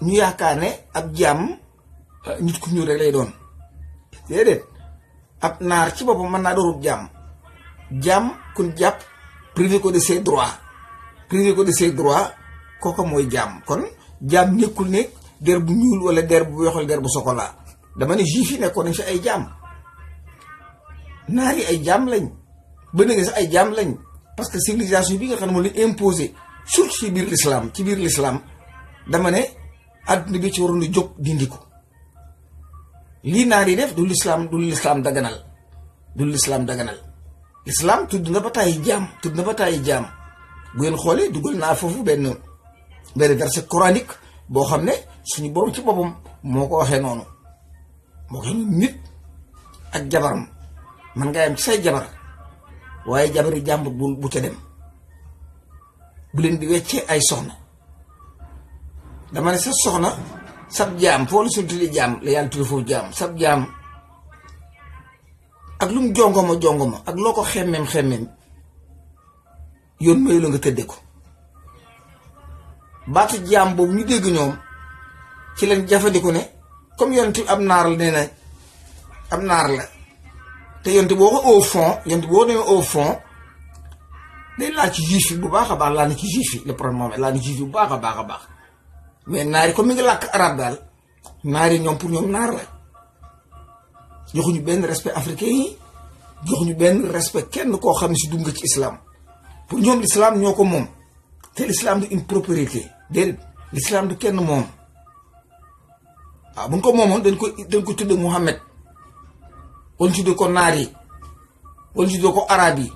ñu yaakaar ne ab jaam nit ku ñuul rek lay doon déedéet ab naar ci boppam mën naa doonub jaam kun jàpp privé ko de ses droits kooka mooy jaam kon jaam nekkul ne der bu ñuul wala der bu weex wala der bu sokola dama ne juif yi nekkoon nañ fi ay jaam naar yi ay jaam lañ ba nga sax ay jaam lañ parce que civilisation bi nga xam ne moo leen imposé surtout ci biir l'islam dama ne àdduna bi ci waroon a jóg dindi ko lii naar yi def du l'islam daganal l'islam tudd na ba tàyyi jaam bu ngeen xoolee dugal naa foofu benn verset coranique boo xam ne suñu borom ci boppam moo ko waxee noonu nit ak jabaram man nga yam ci say jabar waaye jabari jàmbur bu ca dem bu leen di weccee ay soxna dama ne sa soxna sab jaam foo la suñ tuddi jaam la yàlla tuddi foofu jaam sab jaam ak lu mu jongoma ak loo ko xemmem yoon mayu la nga tëdde ko baatu jaam boobu ñu dégg ñoom ci leen jafandiku ne comme yonent ab naar la nee na ab naar la te yonent boo ko au fond day laal ci juif yi bu baax a baax laal na ci juif yi le problème moom laal na ci juif yi bu baax a baax mais naar yi comme mi ngi làkk arab daal naar yi ñoom pour ñoom naar la joxuñu benn respect africain yi joxuñu benn respect kenn koo xam ne si dugg nga ci islam pour ñoom l'islam ñoo ko moom te l'islam du une propriété déedéet l'islam du kenn moom waaw bu ñu ko moomoon dañ ko tudde Muhammad wala ñu tudde ko naar yi wala ñu tudde ko arab yi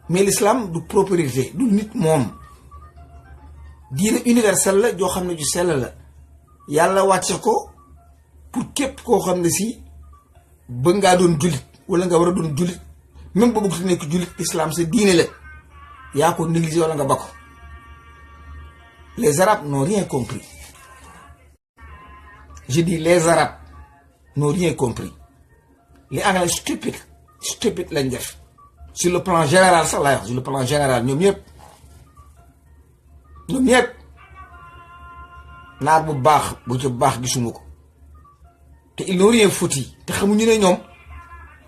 mais l'islam du propriété du nit moom diine universelle la joo xam ne ju sell la yàlla wàcce ko pour képp koo xam ne si bëgg ngaa doon jullit wala nga war a doon jullit même ba bëgg nekk jullit islam sa diine la yaa ko négligé wala nga ba ko les arabes n'ont rien compris je dis les arabes n'ont rien compris les anglais stupide lañ def sur le plan général sax laay wax sur le plan général ñoom ñëpp naar bu baax bu ci baax gisuma ko te ils n'ont rien foutu te xamuñu ne ñoom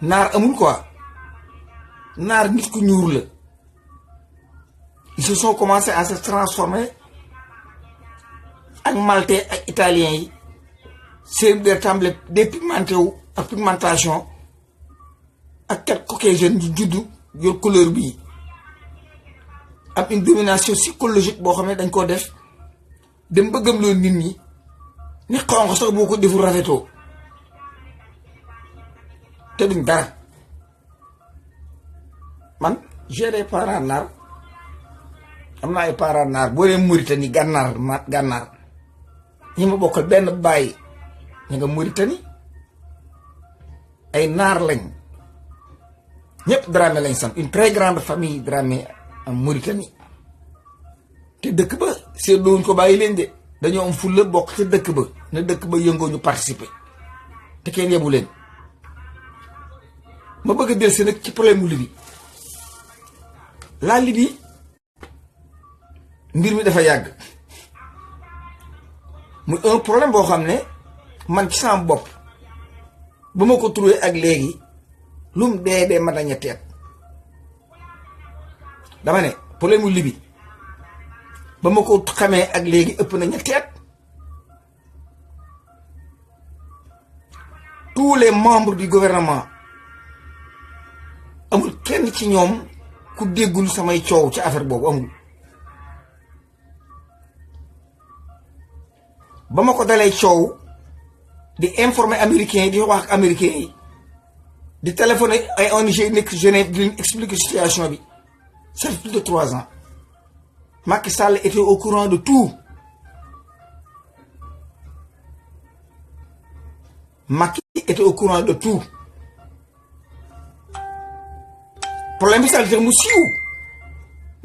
naar amul quoi naar nit ku ñuur la ils se sont commencé à se transformer ak maltais ak italiens yi seen der tàmbale dépigmenté wu ak pigmentation ak kat caucasiens yu juddu yor couleur bii am une domination psychologique boo xam ne dañ koo def dem bëggam loolu nit ñi ni xonq sax boo ko deful rafetoo te duñ dara man j'ai des parents naar am naa ay parents naar boo dee Mauritanie gànnaar ñi ma bokkal benn bàyyi ñu nga Mauritanie ay naar lañ ñëpp Dramé lañ sant une très grande famille Dramé en Mauritanie te dëkk ba seetluwuñ ko bàyyi leen de dañoo am fulla bokk ci dëkk ba ne dëkk ba yëngoo ñu participer te kenn yebu leen ma bëgg a dellusi nag ci problème mu Libye la Libye mbir mi dafa yàgg muy un problème boo xam ne man ci sama bopp ba ma ko trouvé ak léegi lum dee mën na ñetti at dama ne problème mu Libye ba ma ko xamee ak léegi ëpp na ñetti at tous les membres du gouvernement amul kenn ci ñoom ku déggul samay coow ci affaire boobu amul ba ma ko dalee coow di informer américains yi di wax ak américains yi di téléphoner ay ONG nekk Genève di leen expliquer situation bi ça fait plus de 3 ans Macky Sall était au courant de tout Macky était au courant de tout problème bi sax li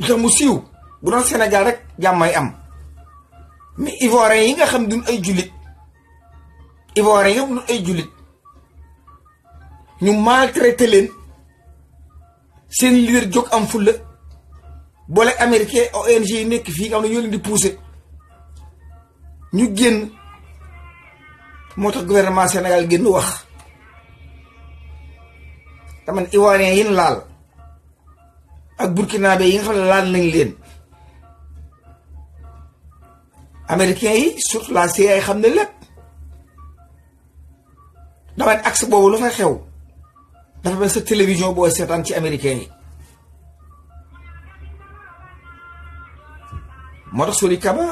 tax mu siiw bu doon Sénégal rek jàmmay am mais ivoiriens yi nga xam duñ ay jullit ñu maltraité leen seen leader jóg am fulla boole américain ONG yi nekk fii nga xam ne ñoo leen di poussé ñu génn moo tax gouvernement Sénégal génn wax dama ne ivoirien yi laal ak burkinabé yi nga xam ne laal nañ leen américains yi surtout la CIA xam ne lépp dama ne axe boobu lu fay xew dafa mel sa télévision boo seetaan ci américains yi moo tax Soli Kaba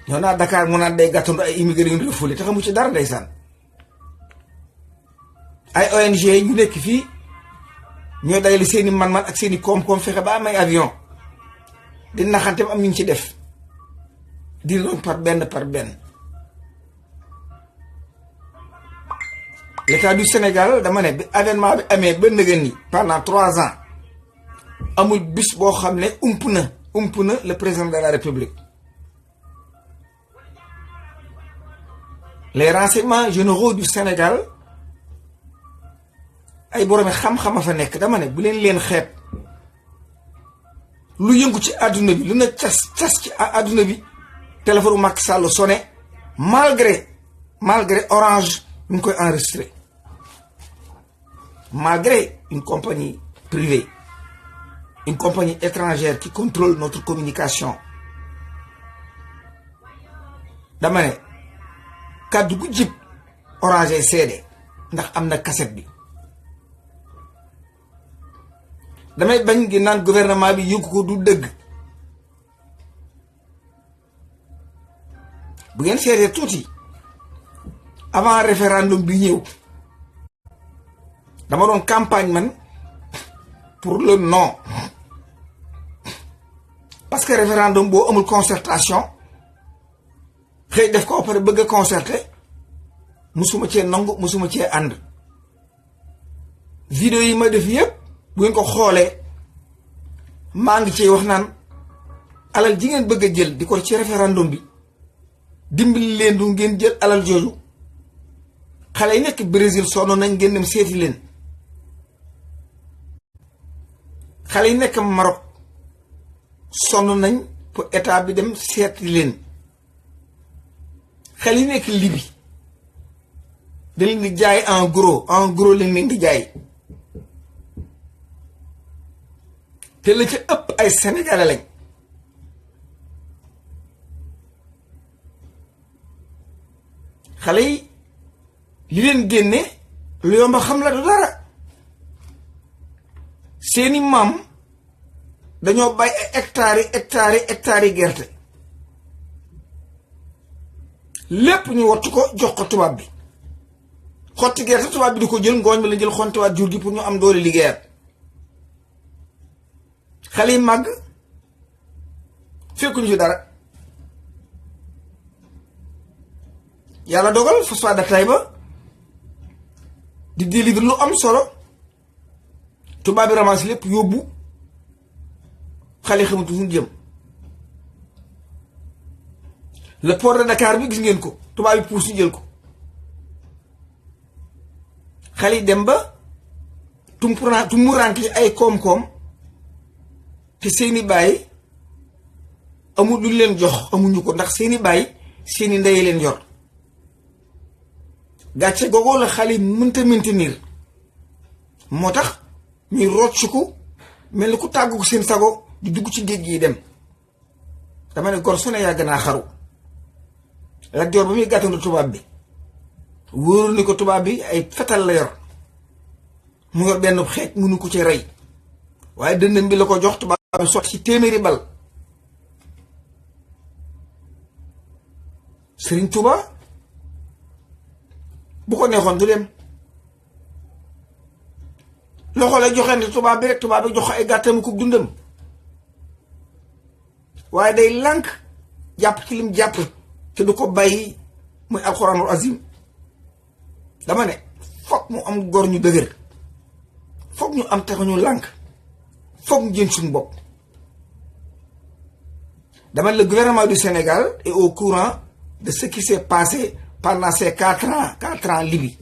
ñoo naa Dakar mu naan day gàttandu ay immigré yu refoulé te xamu ci dara ndeysaan ay ONG ñu nekk fii ñoo dajale seeni man-man ak seeni koom-koom fexe ba am ay avion di naxante am ñu ci def di doon par benn l'état du Sénégal dama ne bi avènement bi amee ba nëgën ni pendant 3 ans amul bis boo xam ne ump na le président de la République. Les renseignements généraux du Sénégal ay boroomi xam-xama fa nekk dama ne bu leen xeeb lu yëngu ci àdduna bi lu na cas ci àdduna bi téléphone Macky Sall sonné malgré Orange ñu ngi koy enregistré malgré une compagnie privée, une compagnie étrangère qui contrôle notre communication. dama ne kàddu gu jib Orange seede ndax am na cassette bi damay bañ gi naan gouvernement bi yëngu ko du dëgg bu ngeen seetee tuuti avant référendum bi ñëw dama doon campagne man pour le non parce que référendum boo amul concertation xëy def ko pare bëgg a concerté musuma cee nangu musuma cee ànd vidéo yi ma def yëpp bu ngeen ko xoolee maa ngi ciy wax naan alal ji ngeen bëgg a jël di ko ci référendum bi dimbali leen du ngeen jël alal jooju xale yi nekk Brésil sonn nañ ngeen dem seeti leen xale yi nekk Maroc sonn nañ pour état bi dem seeti leen xale yi nekk Libye da leen di jaay en gros lañ leen di jaay te la ca ëpp ay sénégalais lañ xale yi li leen génne lu yomba xam la du dara seeni maam dañoo bay ay hectares yi gerte lépp ñu wattu ko jox ko tubaab bi xotti gerte tubaab bi di ko jël ngooñ bi la jël xontiwaat jur gi pour ñu am doole liggéeyaat xale yi màgg fekkuñu fi dara yàlla dogal phosphate de Taïba di délivre lu am solo tubaab bi ramasse lépp yóbbu xale yi xamatu fu jëm le port de Dakar bi gis ngeen ko tubaab bi puus ñu jël ko xale yi dem ba tumuraanke ci ay koom-koom te seeni baay amul lu leen jox amuñu ko ndax seeni baay seeni ndey leen yor gàcce googoo la xale yi mënta maintenir moo tax ñuy rocciku mel ni ku tàggu ko seen sago di dugg ci géej gi dem dama ne gor su ne yàgg naa xaru Lat Joor ba muy gàttandu tubaab bi wóoru ni ko tubaab bi ay fetal la yor mu yor benn xeej mënu ko ci rey waaye dëndëm bi la ko jox tubaab bi sotti ci téeméeri bal Sëriñ Tuuba bu ko neexoon du dem loxo la joxante tubaab bi rek tubaab bi jox ay gàttam ku dundam waaye day lànk jàpp ci lim jàpp te du ko bàyyi muy alxuraanul azim dama ne foog mu am góor ñu dëgër foog ñu am tax ñu lànk foog ñu jën suñu bopp dama ne le gouvernement du Sénégal est au courant de ce qui s'est passé pendant ces 4 ans Libye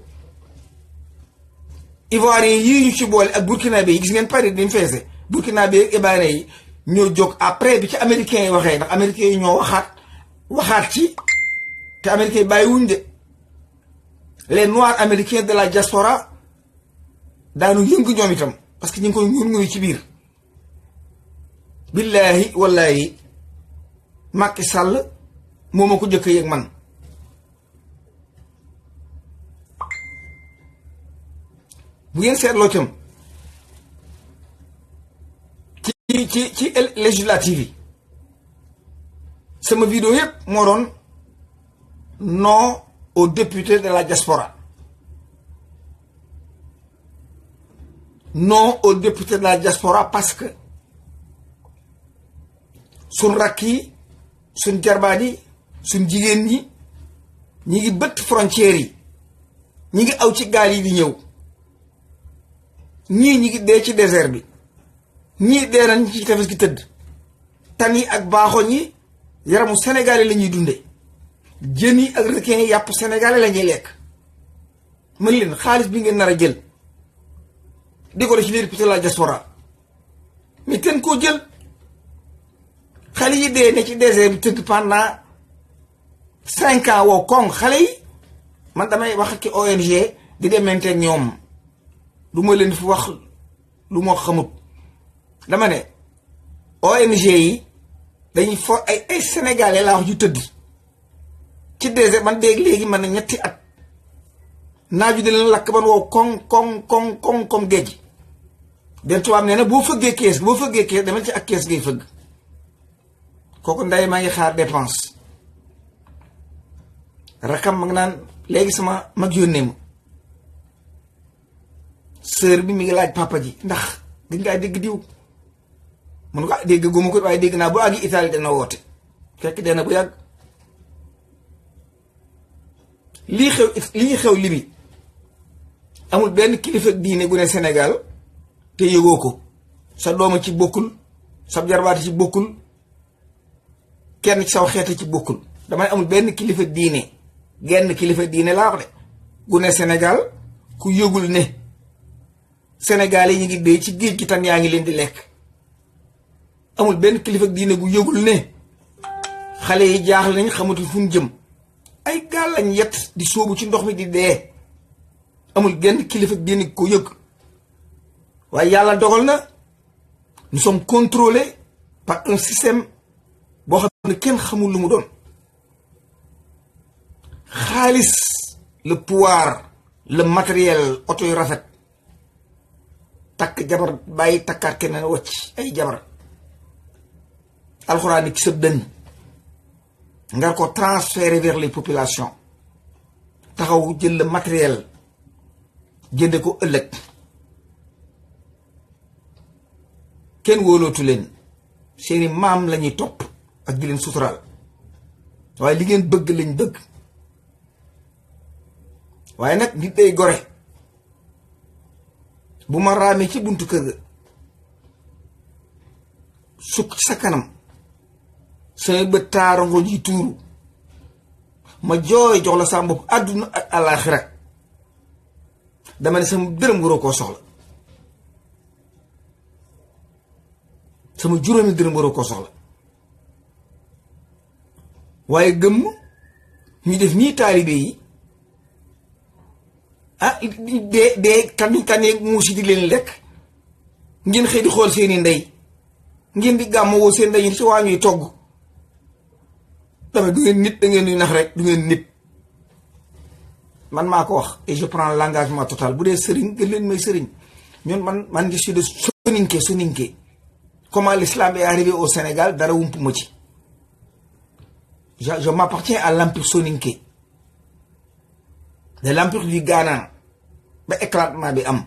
Ivoiriens yii ñu ci boole ak Burkinabé yi gis ngeen Paris dañ feese Burkinabé ak Ivoiriens yi ñoo jóg après bi ci américains yi waxee ndax américains yi ñoo waxaat waxaat ci te américains yi bàyyiwuñ de les noirs américains de la diaspora daanu yëngu ñoom itam parce que ñu ngi koy ñuy ci biir. billahi wallahi Macky Sall moo ma ko jëkk yëg man bu ngeen seetloo itam ci législative yi sama vidéo yëpp moo doon non aux députés de la diaspora non aux députés de la diaspora parce que suñ rakk yi suñ jarbaat yi suñ jigéen ñi ñi ngi bëtt frontières yi ñi ngi aw ci gaal yi di ñëw ñii ñi ngi dee ci désert bi ñii dee nañ ci tefes gi tëdd tan yi ak baaxoñ yi yaramu sénégalais la ñuy dunde jën yi ak requin yi yàpp sénégalais la ñuy lekk mën leen xaalis bi ngeen nar a jël di ko def ci les députés de la diaspora mais ten koo jël xale yi dee ne ci désert bi tëdd pendant 5 ans woo koŋ xale yi man damay wax ak ONG di demente ñoom du ma leen fi wax lu moo xamut dama ne ONG yi dañuy fo ay sénégalais laa wax yu tëdd ci désert man dégg léegi man na ñetti at naaju di leen lakk ban wow koŋ comme géej den tubaab nee na boo fëggee kees demal ci ak kees ngay fëgg kooku nday maa ngi xaar dépense rakam ma ngi naan léegi sama mag yónnee ma sœur bi mi ngi laaj papa ji ndax gën ngaa dégg diw mun ko dégg guma ko waaye dégg naa bu àggi Italie dana woote fekk dee na bu yàgg lii xew Libi amul benn kilifa diine gu ne Sénégal te yëgoo ko sa dooma ci bokkul sa jarbaati ci bokkul kenn ci saw xeete ci bokkul damay amul benn kilifa diine genn kilifa diine laa wax de gu ne Sénégal ku yëgul ne Sénégal yi ñu ngi dee ci géej gi tan yaa ngi leen di lekk amul benn kilifa diine gu yëgul ne xale yi jaaxle nañ xamatul fu ñu jëm ay gaal lañ yett di sóobu ci ndox mi di dee amul genn kilifa diine ko yëg waaye yàlla dogal na nous sommes contrôlés par un système boo xam ne kenn xamul lu mu doon xaalis le pouvoir le matériel oto yu rafet takk jabar bàyyi takkaat keneen wacc ay jabar alxuraan ci sa dënn nga ko transférer vers les populations taxaw jël le matériel jënde ko ëllëg kenn wóolootu leen seeni maam lañuy topp ak di leen suturaal waaye li ngeen bëgg lañ bëgg waaye nag nit day gore bu ma raamee ci buntu kër ga sukk ci sa kanam samay bët taarango ji tuuru ma jooy jox la sama bopp àdduna ak àllaaxira dama ne sama dërëm waroo koo soxla sama juróomi dërëm waroo koo soxla waaye gëmm ñu def nii taalibe yi ah dee kanee muus yi di leen lekk ngeen xëy di xool seeni ndey ngeen di gàmm woo seen ndey ci waa ñuy togg dama du ngeen nit da ngeen di nax rek du ngeen nit man maa ko wax et je prends l'engagement total bu dee sëriñ gën leen may sëriñ ñun man je suis de soninké comment l'islam est arrivé au Sénégal dara wumpu ma ci je m'appartiens à l'empire soninké de l'empire du Ghana ba éclatement bi am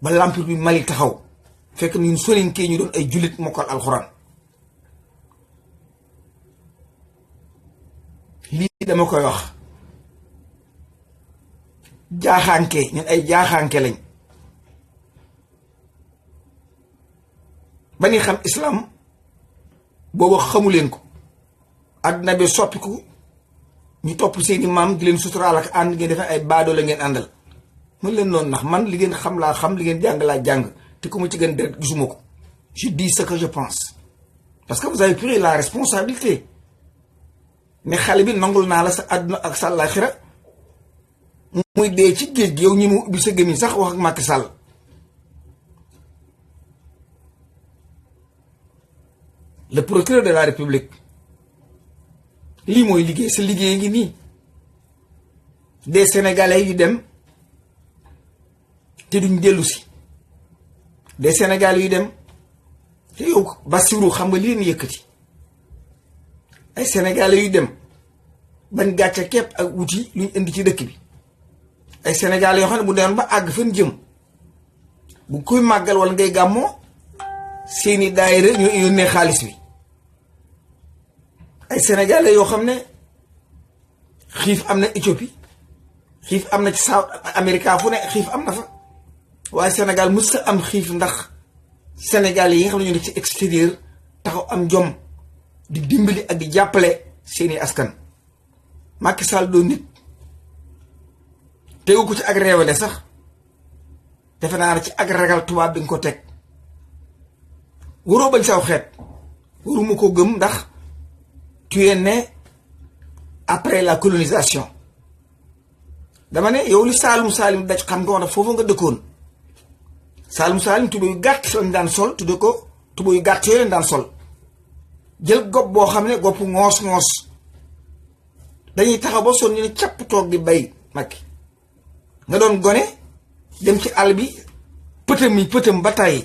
ba l'empire du Mali taxaw fekk ñun soninké ñu doon ay jullit mokkal alxuraan lii dama koy wax jaaxaanke ñun ay jaaxaanke lañ ba ni xam islam boobu xamuleen ko àdduna bi soppiku ñu topp seeni maam di leen suturaal ak ànd ngeen defee ay baadoo la ngeen àndal mën leen noonu ndax man li ngeen xam laa xam li ngeen jàng laa jàng te ku ma ci gën deret gisuma ko je dis ce que je pense parce que vous avez pris la responsabilité ne xale bi nangul naa la sa àdduna ak sa àllaaxira muy dee ci géej gi yow ñi mu ubbi sa gémmiñ sax wax ak Macky Sall. Le procureur de la République lii mooy liggéey sa liggéey ngi nii des sénégalais yu dem te duñ dellu si des sénégalais yu dem te yow Bassirou xam nga li leen yëkkati ay sénégalais yu dem bañ gàcce képp ak wuti luñ indi ci dëkk bi ay sénégalais yoo xam ne bu demoon ba àgg fan jëm bu koy màggal wala ngay gàmmoo seeni daayira ñoo yónnee xaalis bi ay sénégalais yoo xam ne xiif am na Éthiopie xiif am na ci South America fu ne xiif am na fa waaye Sénégal mës sa am xiif ndax sénégalais yi nga xam ne ñu nekk ci extérieur taxaw am jom di dimbali ak di jàppale seeni askan. Macky Sall doo nit tegu ko ci ak réewale sax defe naa ne ci ak ragal tubaab bi nga ko teg waroo bañ saw xeet waruma ko gëm ndax tu es né après la colonisation dama ne yow li Saalum Saalum daj xam nga wax ne foofu nga dëkkoon Saalum Saalum tuba yu gàtt lañ daan sol tudde ko tuba yu gàtt yooyu lañ daan sol jël gopp boo xam ne gopp ngoos-ngoos dañuy taxaw ba sonn ñu ne capp toog di bay Macky nga doon gone dem ci àll bi pëtëm ba tàyyi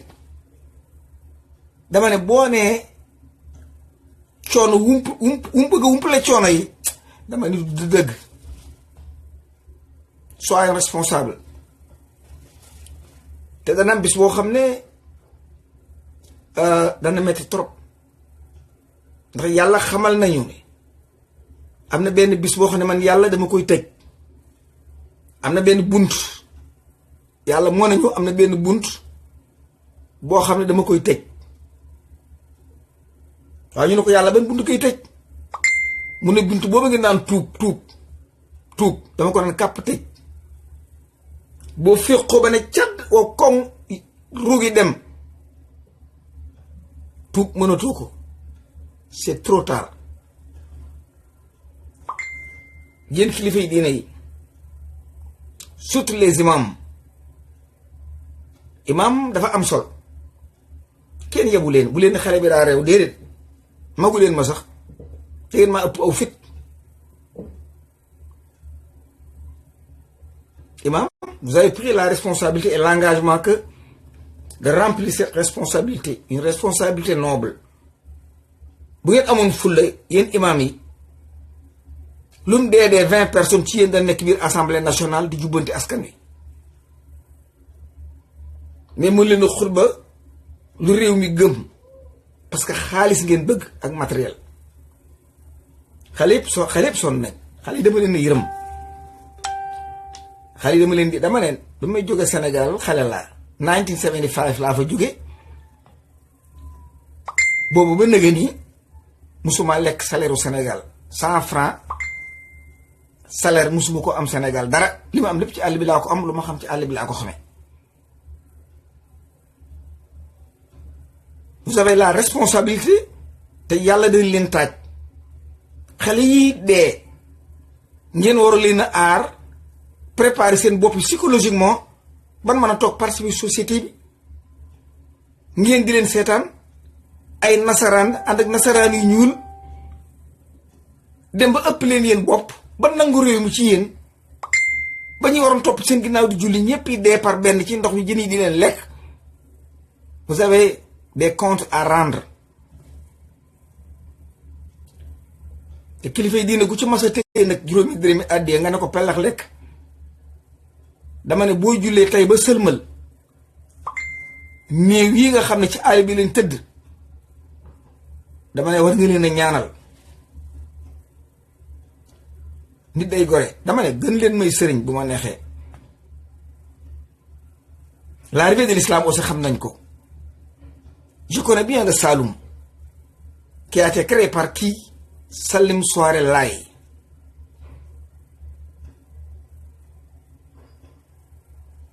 dama ne boo nee coono wumpale coono yi dama ne du dëgg sois responsable te dana am bis boo xam ne dana metti trop ndax yàlla xamal nañu ne am na benn bis boo xam ne man yàlla dama koy tëj am na benn bunt yàlla moo nañu am na benn bunt boo xam ne dama koy tëj waaye ñu ne ko yàlla ban bunt koy tëj mu ne bunt boobu ngeen naan tuub dama ko naan kàpp tëj boo féqoo ba ne cat woo koŋ ruugi dem tuub mënatoo ko c'est trop tard yéen kilifa yi diine yi surtout les imam dafa am sol kenn yebu leen bu leen xale bi daa réew déedéet magu leen ma sax te ngeen maa ëpp aw fit imam vous avez pris la responsabilité et l'engagement que de remplir cette responsabilité une responsabilité noble bu ngeen amoon fulla yéen imam yi lu mu dee 20 personnes ci yéen da nekk biir assemblée nationale di jubbanti askan wi mais mën leen a xutba lu réew mi gëm parce que xaalis ngeen bëgg ak matériel xale yëpp sonn nañ xale yi dama leen di yërëm xale yi dama leen di dama leen ba may jóge Sénégal xale laa 1975 laa fa jóge boobu ba nëgë nii musuma lekk salaire u Sénégal 100 francs salaire musuma ko am Sénégal dara li ma am lépp ci àll bi laa ko am lu ma xam ci àll bi laa ko xamee vous avez la responsabilité te yàlla dañ leen taaj xale yi dee ngeen war a leen a aar préparer seen bopp psychologiquement ban mën a toog participer société bi ngeen di leen seetaan ay nasaraan ànd ak nasaraan yu ñuul dem ba ëpp leen yéen bopp ba nangu réew mi ci yéen ba ñuy waroon topp seen ginnaaw di julli ñëpp yi dee par benn ci ndox mi jën yi di leen lekk vous avez des comptes à rendre te kilifa yi diine gu ci mas a téye nag juróomi dërëmi àddee nga ne ko pellax lekk dama ne boo jullee tey ba sëlmal néew yi nga xam ne ci àll bi leen tëdd dama ne war nga leen a ñaanal nit day gore dama ne gën leen may sëriñ bu ma neexee l'arrivée de l'islam aussi xam nañ ko. Je connais bien le Saloum qui a été créé par qui? Salim Soare Laye.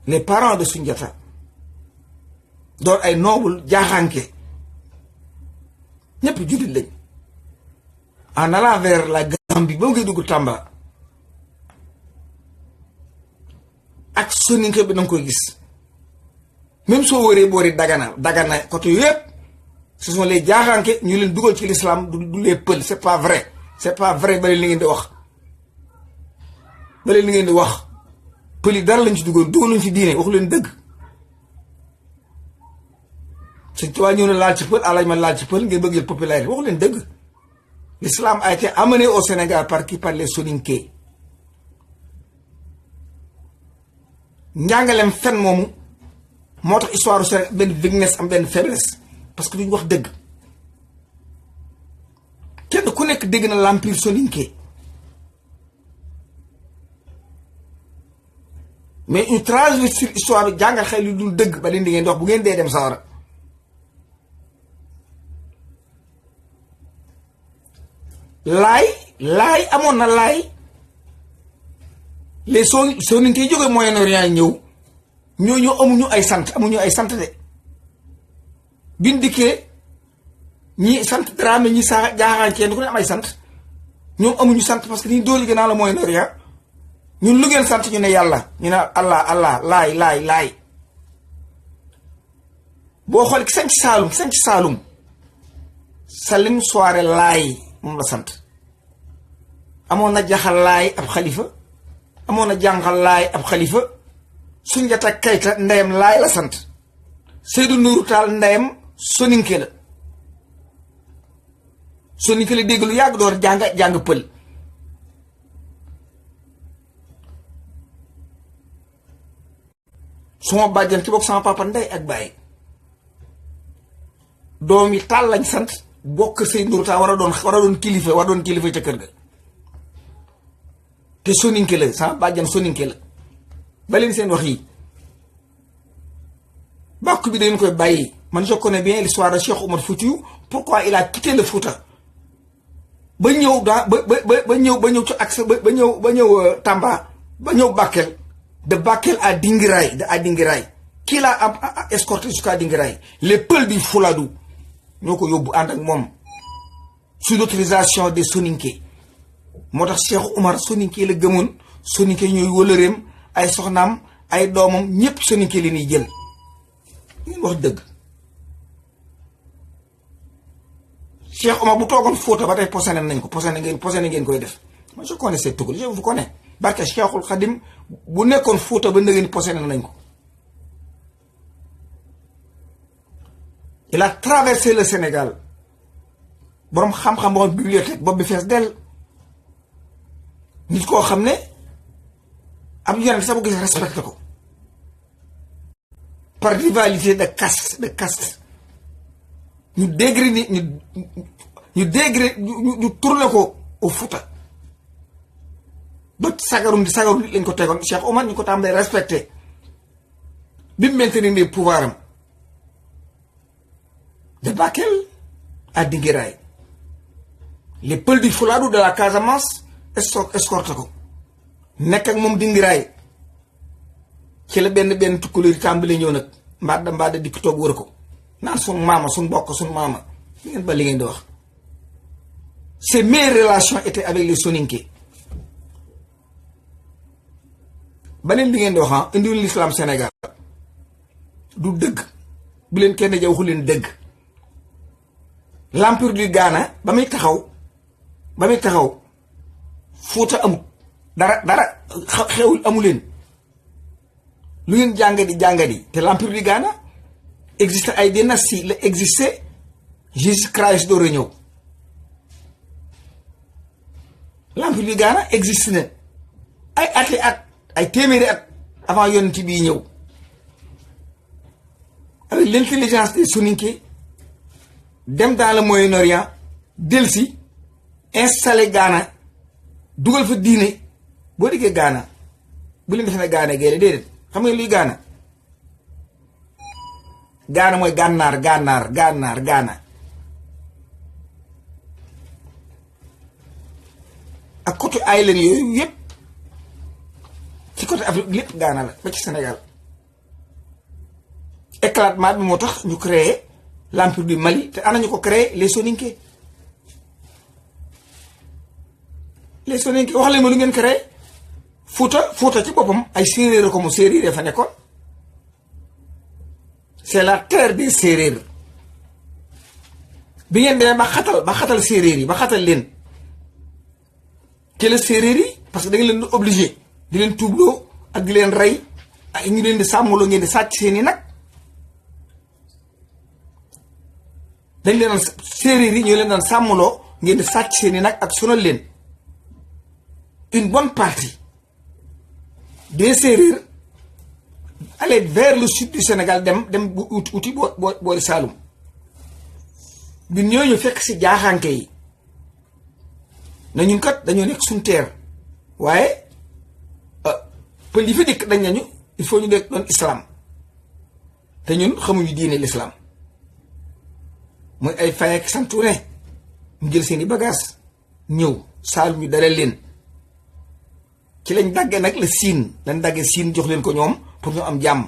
Les parents de Sundiata doon ay noble jaaxanke ñëpp jullit lañ en allant vers la bi ba ngay dugg Tamba ak soninke bi danga koy gis même soo wëree boori Dagana côté yëpp ce sont les jaaxaanke ñu leen dugal ci l'islam du les pël c'est pas vrai bale li ngeen di wax pël yi dara lañ ci dugaluñ ci diine waxu leen dëgg Sëñ Tuubaa ñëw na laal ci pël alaj ma laal ci pël ngeen bëgg jël popularité waxu leen dëgg. L'islam a été amené au Sénégal par qui? Par les Soninké. njàngalem fen moomu moo tax histoire du Sénégal benn weakness am benn faiblesse parce que duñ wax dëgg. kenn ku nekk dégg na l'empire Soninké mais une transversale histoire bi jàngal xel lu dul dëgg ba leen di ngeen di wax bu ngeen dee dem sawara. laay amoon na laay les Soninké yi jóge Moyen-Orient yi ñëw amuñu ay sant de biñ dikkee ñi sant Dramé ñi saa jaaxaan kenn ku ne am ay sant ñoom amuñu sant parce que ni dooli gën naa la Moyen-Orient ñun lu ngeen sant ñu ne yàlla ñu ne Allah laay boo xool ki sañ ci Saalum Salim Soare laay moom la sant amoon na jaxal laay ab xalifa amoon na jàngal laay ab xalifa Sunjata Kayta ndeyam laay la sant Seydou Nourou Tall ndeyam Soninké la dégg lu yàgg door jàng pël suma bàjjan ci bokk sama papa ndey ak bàyyi doom yi Tall lañ sant bokk Seydou Nourou Tall war a doon kilifa ca kër ga te Soninké la sama bàjjan Soninké la ba leen seen wax yi bàkku bi dañu koy bàyyi man je connais bien l'histoire de Cheikh Omar Foutiyou pourquoi il a quitté le Fouta ba ñëw ci accès ba ñëw Tamba ba ñëw Bakel de Bakel à Dingiraay qui l'a escorté jusqu'à Dingiraay les Peuls du Fouladou ñoo ko yóbbu ànd ak moom sous l'autorisation des Soninké moo tax Cheikh Omar Soninké la gëmoon Soninké ñooy wëlëreem ay soxnaam ay doomam ñëpp Soninké li ñuy jël ngeen wax dëgg Cheikh Omar bu toogoon Fouta ba tey posone nañ ko posone ngeen koy def moi je connais ces trucs je vous connais barke Cheikhul Khadim bu nekkoon Fouta ba ngeen posone nañ ko. Il a traversé le Sénégal borom xam-xam borom bibliothèque bopp bi fees dell nit koo xam ne ab yonent sax bu gis respecté ko par rivalité de caste ñu dégré ni ñu tourné ko au Fouta ba sagarum nit lañ ko tegoon Cheikh Omar ñu ko tàmbalee respecté bi mu maintenir les pouvoirs am de Bakel à Dingiraay les Peuls du Fouladou de la Casamance escorte ko nekk ak moom Dingiraay ci la benn tukkuleer tàmbali ñëw nag mbaada dikk toog wër ko naan sun maama li ngeen ba li ngeen di wax. Ses meilleures relations étaient avec les Soninké ba leen li ngeen di wax indiwul l'islam Sénégal du dëgg bu leen kenn ja waxu leen dëgg. L'empire du Ghana ba muy taxaw Fouta amut dara xewul amuleen lu ngeen jàngadi te l'empire du Ghana existe ay dynastie la existé Jésus Christ door a ñëw l'empire du Ghana existe na ay at ay téeméeri at avant yonent bii ñëw avec l'intelligence des Soninké dem dans le Moyen-Orient delsi installé Ghana dugal fa diine boo diggee Ghana bu leen defee ne Ghana géele déedéet xam nga luy Ghana mooy gànnaar Ghana ak côté island yooyu yëpp ci côté Afrique lépp Ghana la ba ci Sénégal éclatement bi moo tax ñu créé l'empire du Mali te ana ñu ko créé les Soninké les Soninké wax leen ma lu ngeen créé Fouta ci boppam ay séeréer ko mu séeréer fa nekkoon c'est la terre des séeréer bi ngeen demee ba xatal séeréer yi ba xatal leen ci la séeréer yi parce que da ngeen leen di obligé di leen tuubloo ak di leen rey ak ñu leen di sàmmloo ngeen di sàcc seeni nag dañ leen daan séeréer yi ñoo leen daan sàmmloo ngeen di sàcc seeni nag ak sonal leen une bonne partie des séeréer aller vers le sud du Sénégal dem bu uti boori Saloum bi ñooñu fekk si jaaxaanke yi na ñun kat dañoo nekk suñ terre waaye pël yi fi dikk dañ nañu il faut ñu nekk doon islam te ñun xamuñu diine l'islam muy ay fay ak santu ne ñu jël seeni bagage ñëw Saloum ñu dalal leen ci lañ daggee nag la siin lañ daggee siin jox leen ko ñoom pour ñu am jàmm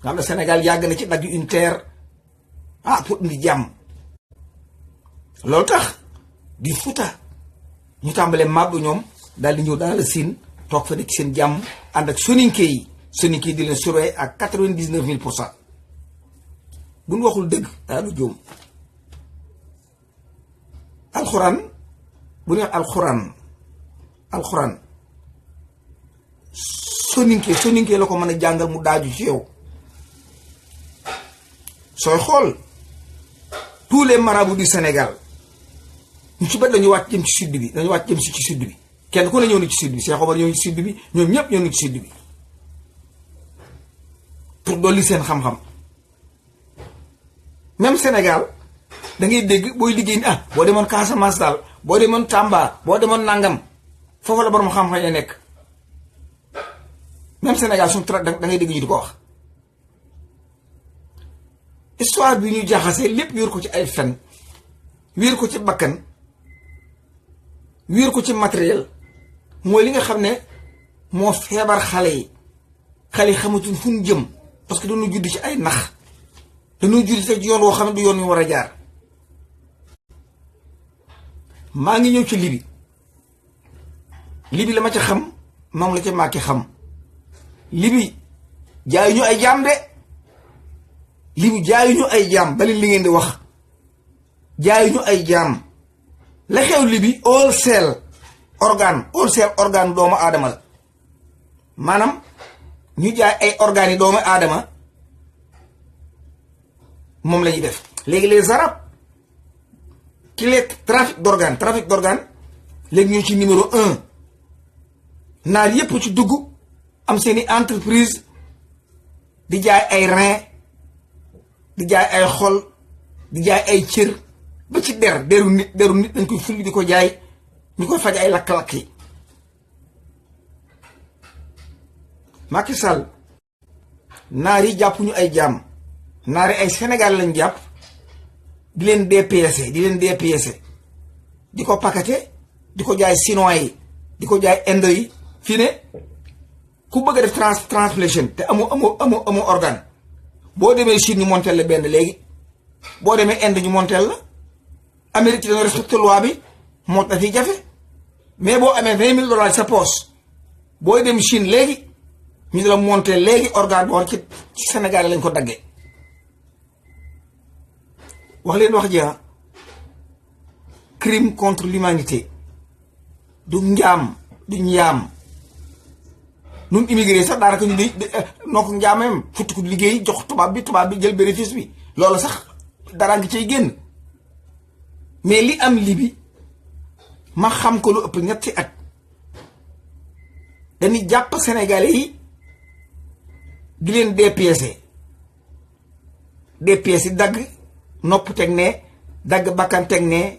nga xam ne Sénégal yàgg na ci dagg une terre pour indi jàmm loolu tax di Fouta ñu tàmbalee màbb ñoom daal di ñëw dans la Sine toog fa nekk seen jàmm ànd ak Soninké yi di leen surveiller à 99,000%. bu ñu waxul dëgg daal du jóom alxuraan bu ñu wax alxuraan Soninké la ko mën a jàngal mu daaju ci yow sooy xool tous les marabouts du Sénégal ñu ci bët dañu wàcc jëm ci sud bi dañu wàcc jëm ci sud bi kenn ku ne ñëw na ci sud bi Cheikh Omar ñëw ci sud bi ñoom ñëpp ñëw na ci sud bi pour dolli seen xam-xam même Sénégal da ngay dégg booy liggéey ni boo demoon Casamance daal boo demoon Tamba boo demoon Nangam foofu la borom xam-xam ya nekk même Sénégal suñu da ngay dégg ñu di ko wax histoire bi ñu jaxasee lépp wéer ko ci ay fen wéer ko ci bakkan wéer ko ci matériel mooy li nga xam ne moo feebar xale yi xamatuñ fu ñu jëm parce que dañu judd ci ay nax dañu judd ci yoon woo xam ne du yoon yu war a jaar maa ngi ñëw ci libi la ma ca xam moom la ca Macky xam libi jaayuñu ay jaam de libi jaayuñu ay jaam bali li ngeen di wax jaayuñu ay jaam la xew libi wholesale organe doomu aadama la maanaam ñu jaay ay organes yi doomu aadama moom la ñuy def léegi les arabes ki lekk trafic d'organe léegi ñoo ci numéro 1 naar yépp ci dugg am seeni entreprise di jaay ay rein di jaay ay xol di jaay ay cër ba ci deru nit dañ koy fulli di ko jaay ñu koy faj ay lakk-lakk yi Macky Sall naar yi jàppuñu ay jaam naar yi ay Sénégal lañ jàpp di leen DPS di ko paqueté di ko jaay chinois yi di ko jaay indo yi fii ne ku bëgg a def transplantation te amoo organe boo demee Chine ñu montel la benn léegi boo demee Inde ñu montel la Amérique ci dañoo respecté loi bi moo tax fi jafe mais boo amee $20,000 sa poche booy dem Chine léegi ñu di la monté léegi organe boo ci Sénégal lañ ko daggee wax leen wax ji crime contre l'humanité du njaam du njaam nun immigré sax daanaka ñu noo ko njaameem futti ko liggéey jox tubaab bi jël bénéfice bi loolu sax dara ngi cay génn mais li am Libi ma xam ko lu ëpp ñetti at dañuy jàpp Sénégalais yi di leen DPS yi dagg nopp teg ne dagg bakkan teg ne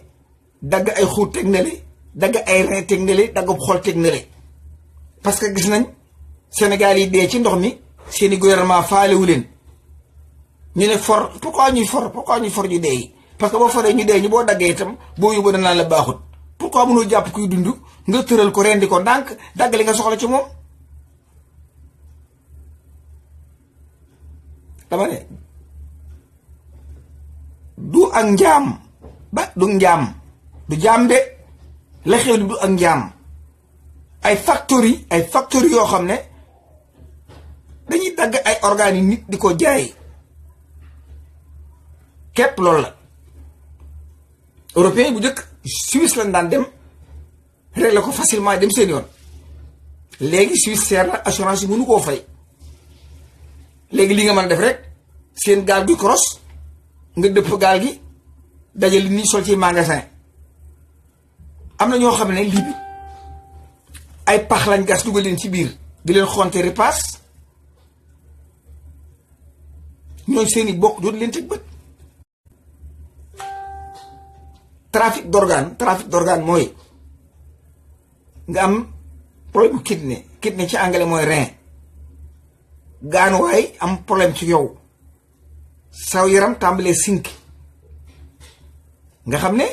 dagg ay xuut teg ne le dagg ay rein teg ne le dagg xol teg ne le parce que gis nañ Sénégal yi dee ci ndox mi seeni gouvernement faalewu leen ñu ne pourquoi ñuy for ñu dee yi parce que boo foree ñu dee ñu boo daggee itam boo yóbbu na naan la baaxut pourquoi mënoo jàpp kuy dund nga tëral ko rendi ko ndànk dagg li nga soxla ci moom dama ne du ak njaam ba du njaam du jaam de la xew li du ak njaam ay factory yoo xam ne dañuy dagg ay organes yi nit di ko jaay képp loolu la. européen bu njëkk Suisse lañ daan dem régler ko facilement dem seen yoon léegi Suisse seer na assurance yi mënu koo fay léegi li nga mën a def rek seen gaal gi cross nga dëpp gaal gi dajale ni sol ci magasin. am na ñoo xam ne lii bi ay pax lañ gas dugal leen ci biir di leen xonte repasse ñooñ seeni bokk dootu leen teg bët. trafic d'organe mooy nga am problème kidney ci anglais mooy rein gaanuwaay am problème ci yow saw yaram tàmbalee sink nga xam ne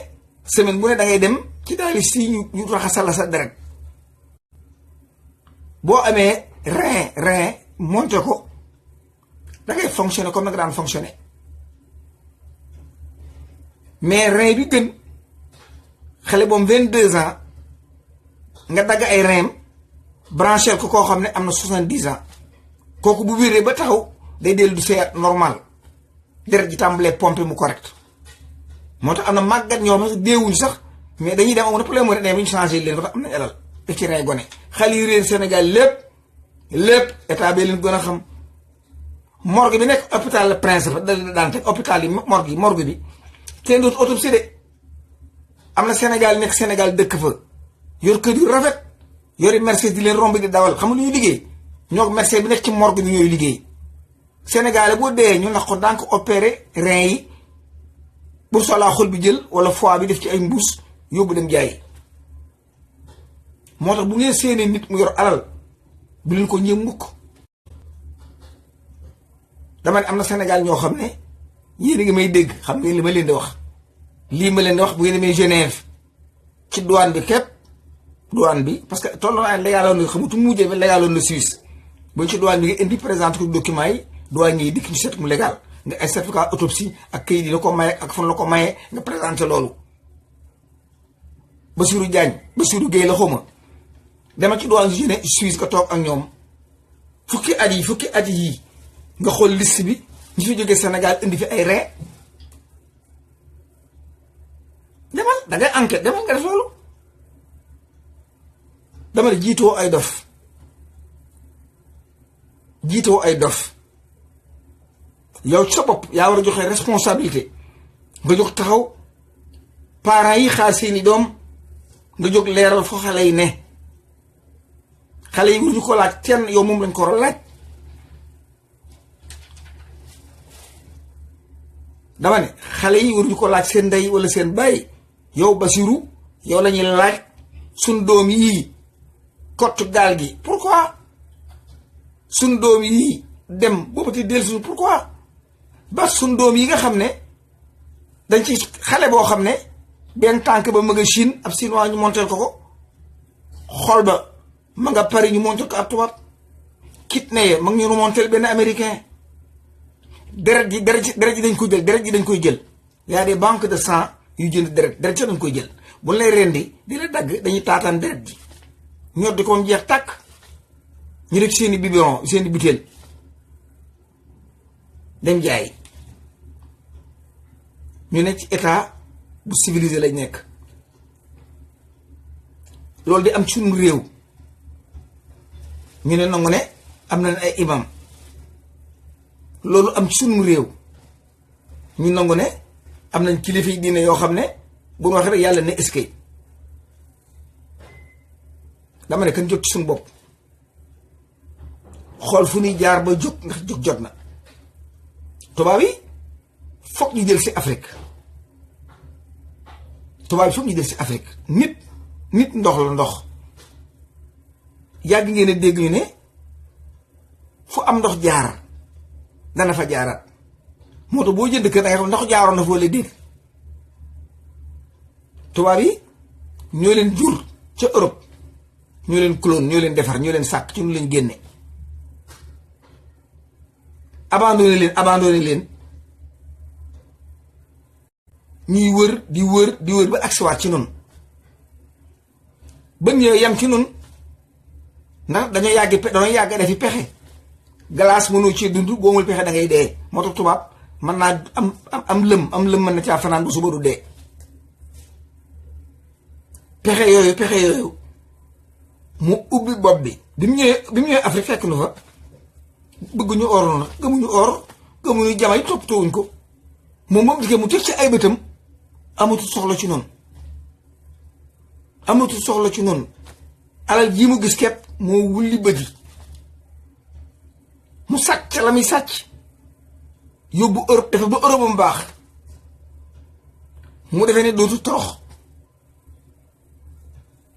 semaine bu ne da ngay dem ci dialyse yi ñu raxasal la sa deret boo amee rein monté ko da ngay fonctionner comme nag daan fonctionner mais rein bi gën xale boom 22 ans nga dagg ay rein branché ko koo xam ne am na 70 ans kooku bu wéree ba taxaw day dellu du seet normal deret ji tàmbalee pompe mu correct moo tax am na màggat ñoo xam ne deewuñ sax mais dañuy dem am na problème mu ne bu ñu changé leen ko tax am nañ alal def ci rey gone xale yi réer Sénégal lépp état bi leen gën a xam morgue bi nekk hôpital Le Principe daan teg hôpital yi morgue bi kenn dootu autopsie de am na Sénégal nekk Sénégal dëkk fa yor kër yu rafet yori Mercedes di leen romb di dawal xam nga lu ñuy liggéey ñoo Mercedes bi nekk ci morgue bi ñooy liggéey Sénégal boo dee ñu nax ko daan ko opéré rein yi bu soxlaa xol bi jël wala foie bi def ci ay mbuus yóbbu dem jaay. moo tax bu ngeen séenee nit mu yor alal bu leen ko ñëm mukk dama ne am na Sénégal ñoo xam ne yéen a ngi may dégg xam ngeen li ma leen di wax lii ma leen di wax bu ngeen demee Genève ci douane bi képp douane bi parce que toll naa légaloon na xamutu mujjee ba légaloon na Suisse buñ ci douane bi nga indi présente ko document yi douane yi dikk ñu seet mu légal nga ay certificat autopsie ak kayit yi la ko maye ak fan la ko maye nga présenté loolu. Bassirou Gueye la xawma dama ci douane Genève Suisse nga toog ak ñoom fukki at yi nga xool liste bi ñu fi jógee Sénégal indi fi ay rein demal da ngay enquête demal nga def loolu dama ne jiitoo ay dof yow sa bopp yaa war a joxe responsabilité nga jóg taxaw parents yi xaar seeni doom nga jóg leeral foo xale yi ne xale yi waruñu ko laaj kenn yow moom lañ ko war a laaj dama ne xale yi waruñu ko laaj seen ndey wala seen baay yow Bassirou yow la ñuy laaj suñ doom yii kott gaal gi pourquoi suñ doom yii dem boobati del suñu pourquoi ba suñ doom yi nga xam ne dañ ci xale boo xam ne benn tànk ba ma nga Chine ab chinois ñu monteel ko xol ba ma nga Paris ñu monteel ko ab tubaab kidney ma ngi ñu monteel benn américain deret ji dañ koy jël y a des banques de sang yu jënd deret sax dañ koy jël bu lay rendi di la dagg dañuy taataan deret ji ñor di ko mu jeex tàkk ñu def seeni biberon seeni butéel dem jaay ñu nekk ci état bu civilisé lañ nekk loolu di am ci suñu réew ñu ne nangu ne am nañ ay imam loolu am ci suñu réew ñu nangu ne am nañ kilifa yi diine yoo xam ne bu ñu waxee rek yàlla ne eskay dama ne kan jóg ci suñu bopp xool fu ñuy jaar ba jóg ndax jóg jot na tubaab yi foog ñu jël si Afrique nit ndox la ndox yàgg ngeen a dégg ñu ne fu am ndox jaar dana fa jaaraat moo tax boo jënd kër da nga xam ndox jaaroon na foo la dégg tubaab yi ñoo leen jur ca Europe ñoo leen clone ñoo leen defar ñoo leen sàkk ci ñu leen génne abandonné leen ñuy wër di wër ba agsiwaat ci nun ba ñëw yam ci nun ndax dañoo yàgg defi pexe glace mënoo ci dund boo mul pexe da ngay dee moo tax tubaab mën naa am lëm mën na caa fanaan bu suba du dee. pexe yooyu mu ubbi bopp bi bi mu ñëwee Afrique fekk nu fa bëgguñu or noonu gëmuñu or gëmuñu jamay toppatoowuñ ko moom dikkee mu teg ci ay bëtam amatul soxla ci noonu alal jii mu gis kepp moo wulli bëti mu sàcc la muy sàcc yóbbu Europe dafa ba Europe mu baax mu defee ne dootu torox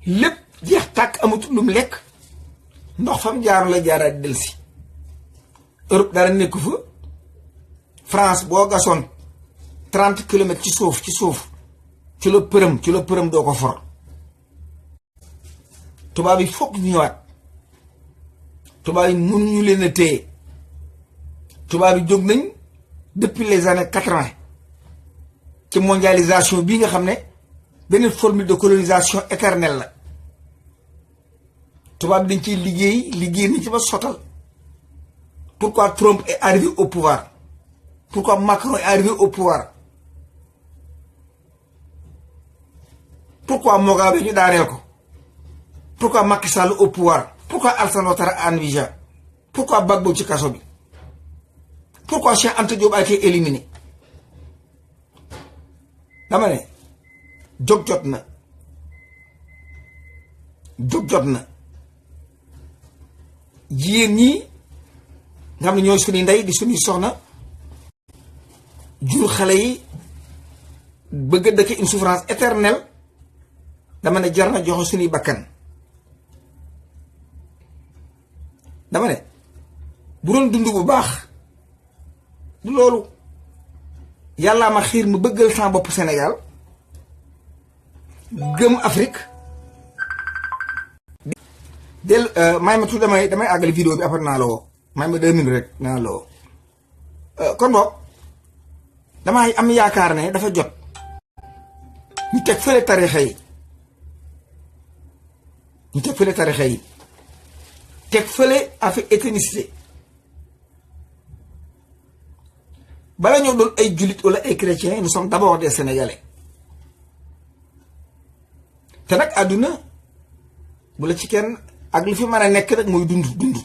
lépp jeex tàkk amatul lu mu lekk ndox fam jaaru la jaaraat delsi Europe dara nekku fa France boo gasoon 30 kilomètres ci suuf ci la përëm doo ko for. tubaab yi foog ñu ñëwaat tubaab yi mënuñu leen a téye tubaab yi jóg nañ depuis les années 80 ci mondialisation bii nga xam ne beneen formule de colonisation éternelle la tubaab dañ ciy liggéey nañ ci ba sottal. Pourquoi Trump est arrivé au pouvoir? Pourquoi Macron est arrivé au pouvoir? Pourquoi Mugabe ñu daaneel ko? Pourquoi Macky Sall au pouvoir? Pourquoi Alassane Ouattara en Niger? Pourquoi Gbagbo ci kaso bi? Pourquoi Cheikh Anta Diop a été éliminé? dama ne jóg jot na jigéen ñi nga xam ne ñooy suñuy ndey di suñuy soxna jur xale yi bëgg a dëkk une souffrance éternelle dama ne jar na joxe suñuy bakkan dama ne bu doon dund bu baax du loolu yàllaa ma xiir mu bëggal sama bopp Sénégal gëm Afrique may ma tuuti damay àggali vidéo bi après naa la woo may ma 2 minutes rek naa la woo kon boog damay am yaakaar ne dafa jot ñu teg fële tarixa yi teg fële affaire ethnicité bala ñoo doon ay jullit wala ay chrétiens nous sommes d'abord des Sénégalais te nag àdduna bu la ci kenn ak li fi mën a nekk rek mooy dund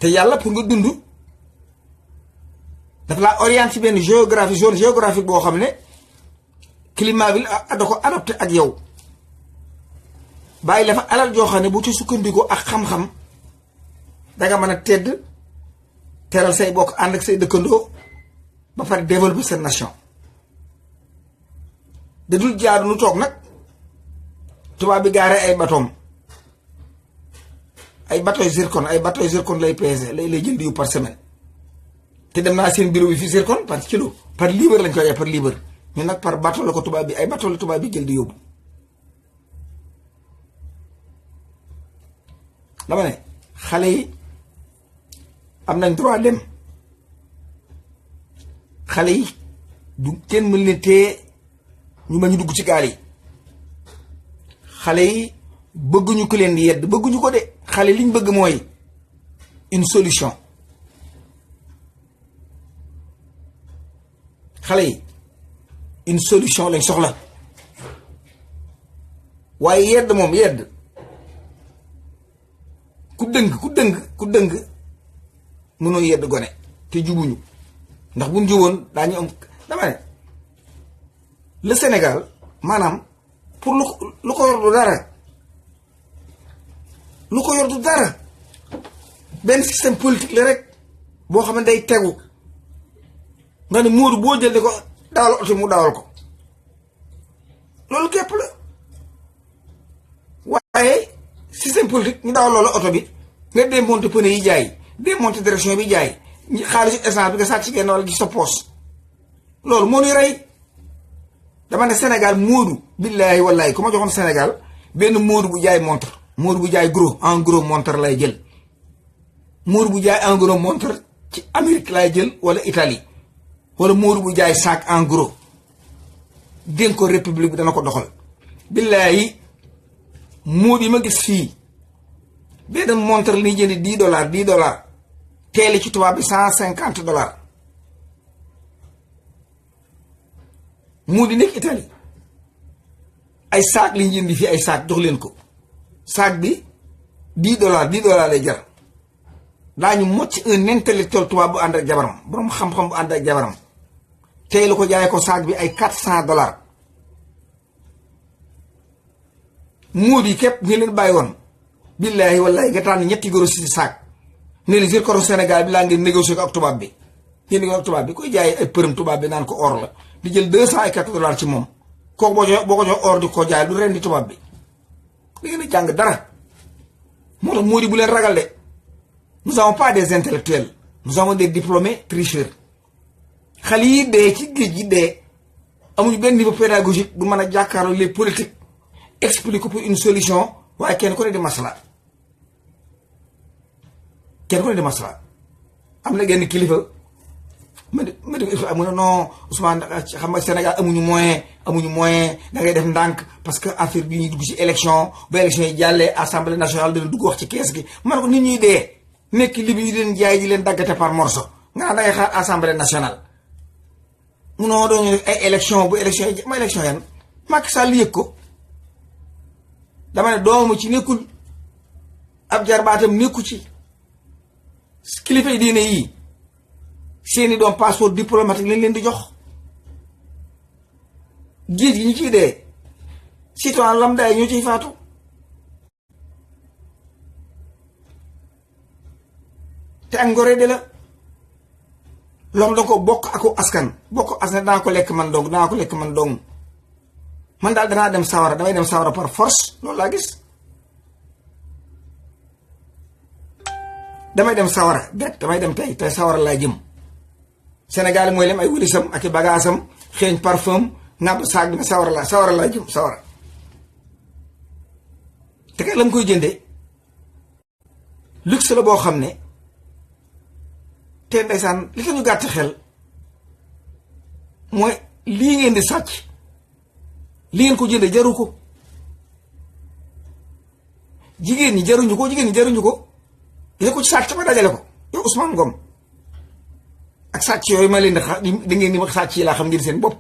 te yàlla pour nga dund dafa laa orienté ci benn zone géographique boo xam ne climat bi da ko adopté ak yow bàyyi la fa alal joo xam ne bu ci sukkandikoo ak xam-xam danga mën a tedd teral say bokk ànd ak say dëkkandoo ba pare développer seen nation da dul jaadu nu toog nag tubaab bi gaaree ay batoom ay bateau zircon lay peser lay jënd yu par semaine te dem naa seen bureau bi fi zircon par kilo par libre lañ koy par libre ñun nag par bateau la ko tubaab bi ay bateau la tubaab bi jël di yóbbu dama ne xale yi am nañ droit dem xale yi du kenn mën leen téye ñu ma ñu dugg ci gaal yi xale yi bëgguñu ko leen di yedd bëgguñu ko de xale liñ bëgg mooy une solution xale yi une solution lañ soxla waaye yedd moom yedd ku dëng mënoo yedd gone te jubuñu ndax buñ juboon daañu am dama ne le Sénégal maanaam pour lu ko yor du dara benn système politique la rek boo xam ne day tegu nga ne Modou boo jël di ko dawal oto mu dawal ko loolu képp la waaye système politique ñu dawal loolu oto bi nga démonter pneu yi jaay démonter direction bi jaay xaalisu essence bi nga sàcc ci genn wala ci sa poos loolu moo ñuy rey dama ne Sénégal Modou billaahi wallaahi ku ma joxoon Sénégal benn Modou bu jaay montre Modou bu jaay en gros montre lay jël Modou bu jaay en gros montre ci Amérique lay jël wala Italie wala Modou bu jaay sac en gros dénk ko république bi dana ko doxal billaahi moo yi ma gis fii benn montre li ñuy jënd $10 teeli ci tubaab bi $150 moo di nekk Italie ay saak li ñu jënd fii ay saak jox leen ko saak bi $10 lay jar daañu mocc un intellectuel tubaab bu ànd ak jabaram borom xam-xam bu ànd ak jabaram tey la ko jaayee ko saak bi ay $400 moo di képp ñu leen bàyyi woon billaahi wallaahi nga tànn ñetti goro si saak ne leen zircon Sénégal bi laa ngeen négocier ko ak tubaab bi yéen ak tubaab bi koy jaayee ay përëm tubaab bi naan ko or la di jël $204 ci moom kooku boo ko jox or di ko jaay du ren di tubaab bi da ngeen a jàng dara moo tax moo di bu leen ragal de nous n'avons pas des intellectuels nous avons des diplômés tricheurs xale yi dee ci géej gi dee amuñu benn niveau pédagogique bu mën a jàkkaarloo les politiques explique pour une solution waaye kenn ko ne di masla am na genn kilifa ma di mu ne non Ousmane xam nga Sénégal amuñu moyen da ngay def ndànk parce que affaire bi ñuy dugg ci élection ba élection yi jàllee assemblée nationale dana dugg wax ci kees gi man ko nit ñuy dee nekk li bi yi leen jaay di leen daggate par morceau nga naan da ngay xaar assemblée nationale munoo doon def ay élection bu élection yi ma élection yan Macky Sall yëg ko dama ne doomu ci nekkul ab jarbaatam nekku ci kilifa yi diine yii seeni doom passeport diplomatique lañ leen di jox géej gi ñu ciy dee citoyen lambda yi ñoo ciy faatu te ak ngore de la loolu danga ko bokk ak askan danaa ko lekk man dong man daal danaa dem sawara damay dem sawara par force loolu laa gis damay dem sawara direct damay dem tey sawara laa jëm Sénégal mooy lem ay wulisam ak i bagaasam xeeñ parfum nàbb saag bi nga sawara laa jëm sawara te kay la mu koy jëndee luxe la boo xam ne te ndeysaan li tax ñu gàtt xel mooy lii ngeen di sàcc li ngeen ko jënde jaru ko jigéen ñi jaruñu ko gis ko ci sàcc ba dajale ko yow Ousmane Ngom ak sàcc yooyu ma leen di ngeen ni ma sàcc yi laa xam ngeen seen bopp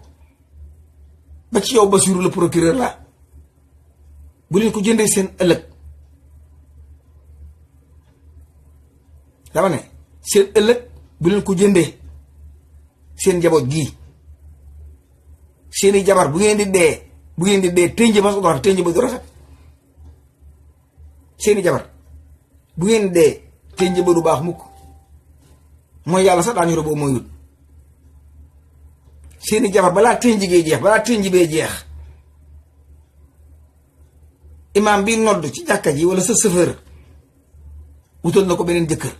ba ci yow Bassirou le procureur la bu leen ko jëndee seen ëllëg dama ne seen ëllëg bu leen ko jëndee seen njaboot gii seeni jabar bu ngeen di dee tënj ba dox tënj ba du rafet seeni jabar bu ngeen dee tënj ba du baax mukk mooy yàlla sax daañu roboo mooyul seeni jabar balaa tënj bee jeex imaam bi nodd ci jàkka ji wala sa chauffeur wutal na ko beneen jëkkër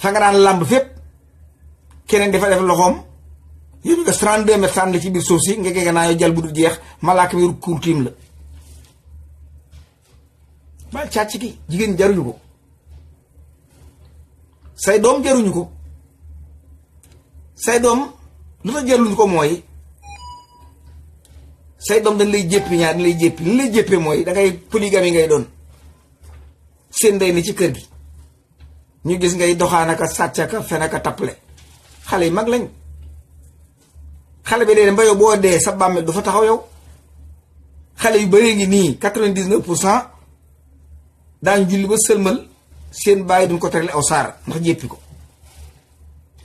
fa nga daan làmb fépp keneen dafa def loxoom yow nga 32 mètres sànni ci biir suuf si nga gege naa yow jal bu du jeex malaaka mi ruur tiim la baal càcc ki jigéen jaruñu ko say doom jaruñu ko say doom lu tax jaruñu ko mooy say doom dañ lay jéppi ñaar dañ lay jéppi li lay jéppee mooy dangay polygamie ngay doon seen ndey ni ci kër gi ñu gis ngay doxaanaka sàccaka fenaka tappale xale yi mag lañ xale bi dee ba yow boo dee sa bàmmeel du fa taxaw yow xale yu bëree ngi nii 99% daañu julli ba sëlmal seen bàyyi duñ ko terale aw saar ndax jéppi ko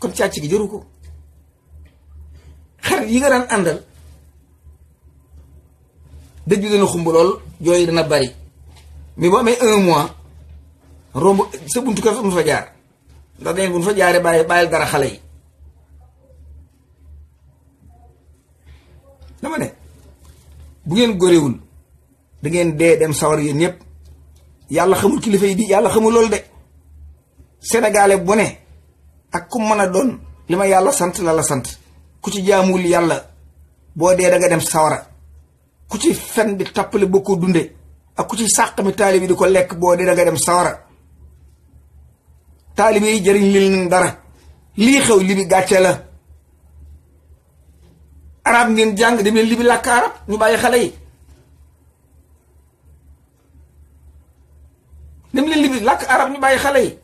kon càcc gi jëru ko xarit yi nga daan àndal dëj bi dana xumb lool jooy dana bari mais boo amee 1 mois romb sa buntu kër mu fa jaar ndax dañ bu fa jaaree bàyyil dara xale yi dama ne bu ngeen góorewul da ngeen dee dem sawar yéen ñëpp yàlla xamul kilifa yi di yàlla xamul loolu de sénégalais bu ne ak ku mën a doon li ma yàlla sant la sant ku ci jaamul yàlla boo dee da nga dem sawara ku ci fen di tappale boo ko dunde ak ku ci sàq mi taalibe yi di ko lekk boo dee da nga dem sawara taalibe yi jëriñ leen dara lii xew li bi gàcce la arab ngeen jàng dem leen li bi làkk arab ñu bàyyi xale yi dem leen Libye làkk arab ñu bàyyi xale yi.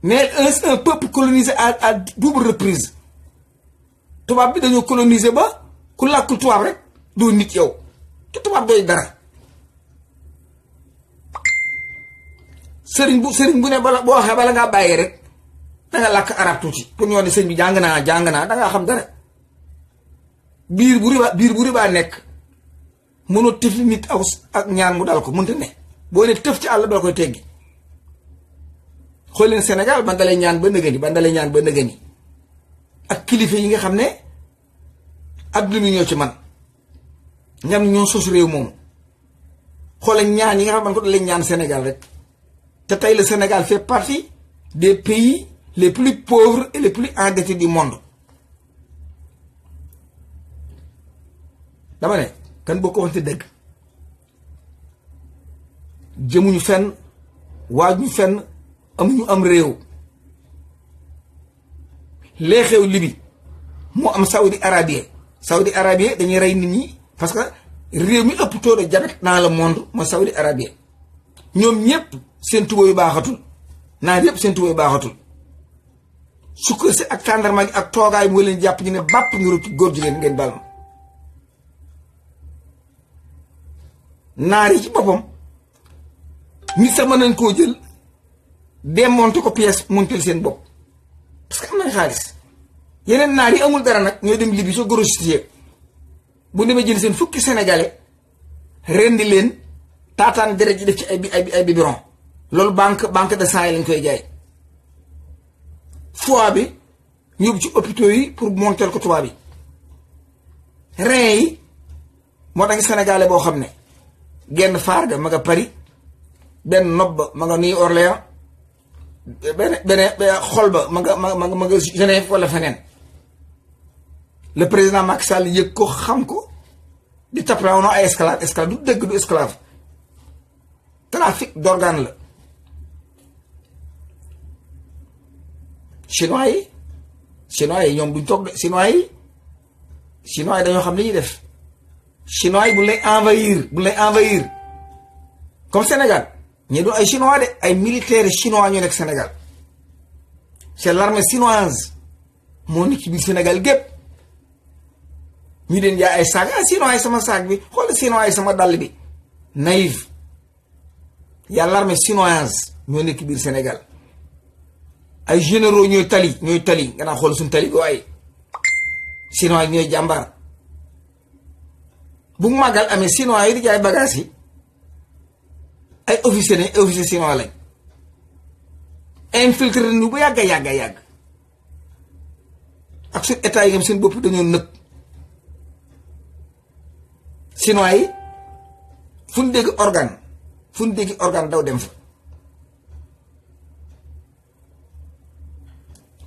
mais un peuple colonisé à double reprise tubaab bi dañoo coloniser ba ku làkkul tubaab rek doo nit yow te tubaab doy dara. sëriñ bu ne bala boo waxee bala ngaa bàyyi rek danga làkk arab tuuti pour ñoo ne sëñ bi jàng naa dangaa xam dara. biir bu ribaa nekk mënoo tëfli nit aw ak ñaan mu dal ko mënta ne boo ne tëf ci àll doo koy teggi. xool leen Sénégal ban dalee ñaan ba nëgëni ak kilifa yi nga xam ne adduna mi ñoo ci man ñam ñoo sos réew moomu xoolal ñaan yi nga xam man ko dalee ñaan Sénégal rek te tey le Sénégal fait partie des pays les plus pauvres et les plus endettés du monde. dama ne kan boo ko waxante dëgg jëmuñu fenn waajuñu fenn amuñu am réew. lee xew Libi moo am Saudi Arabie dañuy rey nit ñi parce que réew mi ëpp taux de diabète dans le monde mooy Saudi Arabie. ñoom ñëpp seen tuba yu baaxatul naan yëpp seen tuba yu baaxatul sukkar si ak tàndarma gi ak toogaay moo leen jàpp ñu ne bàpp ngiru góor jigéen ngeen baal ma. naar yi ci boppam nit sax mën nañ koo jël démonter ko pièce monter seen bopp parce que am nañ xaalis. yeneen naar yi amul dara nag ñooy dem Libye soo grossier bu demee jël seen fukki sénégalais rendi leen taataan deret ji def ci ay biberon loolu banque de sang yi lañ koy jaay. foie bi ñu yóbbu ci hôpitaux yi pour monter ko tubaab bi. rein yi moo tax sénégalais boo xam ne genn faar ga ma nga Paris benn nopp ba ma nga New Orléans benn xol ba ma nga Genève wala feneen. le président Macky Sall yëg ko xam ko di tappale ay esclave du dëgg du esclave trafic d'organe la. chinois yi ñoom duñ toog de chinois yi dañoo xam li ñuy def. chinois yi bu lay envahir comme Sénégal ñi du ay chinois de ay militaires chinois ñoo nekk Sénégal c'est l'armée chinoise moo nekk ci biir Sénégal gépp ñu leen jaay ay saag chinois yi sama saag bi xool chinois yi sama dàll bi naïf y'a l'armée chinoise ñoo nekk biir Sénégal ay généraux ñooy tali nga naa xool suñu tali waaye chinois yi ñooy jàmbaar. bu màggal amee chinois yi di jaay bagage yi ay officier chinois lañ infiltré nañu ba yàgg ak suñu état yi ngam seen bopp dañoo nëb. chinois yi fu ñu dégg organe daw dem fa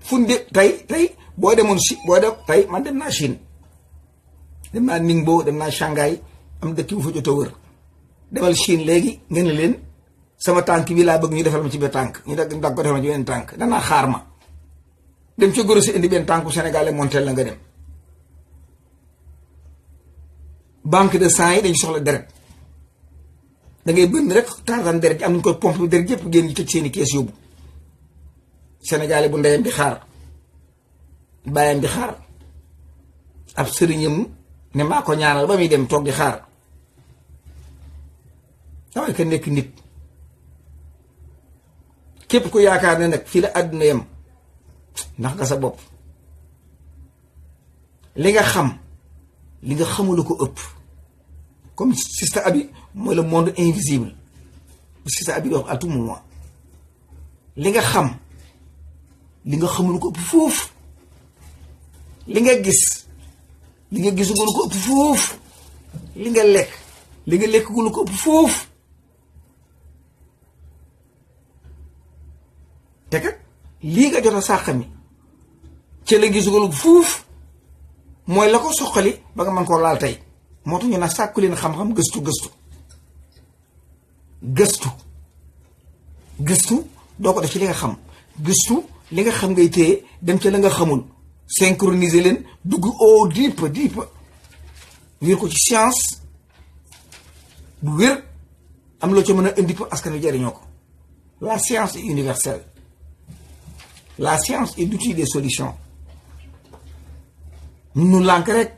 fu ñu dégg tey boo demoon tey man dem naa Chine dem naa Ningbo dem naa Shanghai am dëkk bu fa jot a wër demal Chine léegi nga ne leen sama tànk bi laa bëgg ñu defal ma ci benn tànk ñu dag ko defal ma ci benn tànk danaa xaar ma dem ci gorosi indi benn tànku Sénégalais montel la nga dem. banque de sang yi dañ soxla deret da ngay bënn rek taataan deret ji am nañu koy pompe deret yëpp génn ñu tëj seeni kees yóbbu. Sénégalais bu ndeyam di xaar bàyyam di xaar ab sëriñam ne maa ko ñaanal ba muy dem toog di xaar daway ka nekk nit. képp ku yaakaar ne nag fii la àdduna yam ndax nga sa bopp. li nga xam li nga xamula ko ëpp comme Sister Abi mooy le monde invisible bu Sister Abi di wax à tout moment li nga xam li nga xamula ko ëpp foofu li nga gis li nga gisugulu ko ëpp foofu li nga lekkugulu ko ëpp foofu te kat lii nga jot a sàqami ci la gisugulu ko foofu mooy la ko soqali ba nga mën koo laal tey moo tax ñu nag sàkku leen xam-xam gëstu doo ko def ci li nga xam gëstu li nga xam ngay téye dem ci la nga xamul synchroniser leen dugg au deep wér ko ci science bu wér am loo ci mën a indi pour askan wi jëriñoo ko. La science est universelle. La science est l'outil des solutions. ñu lànk rek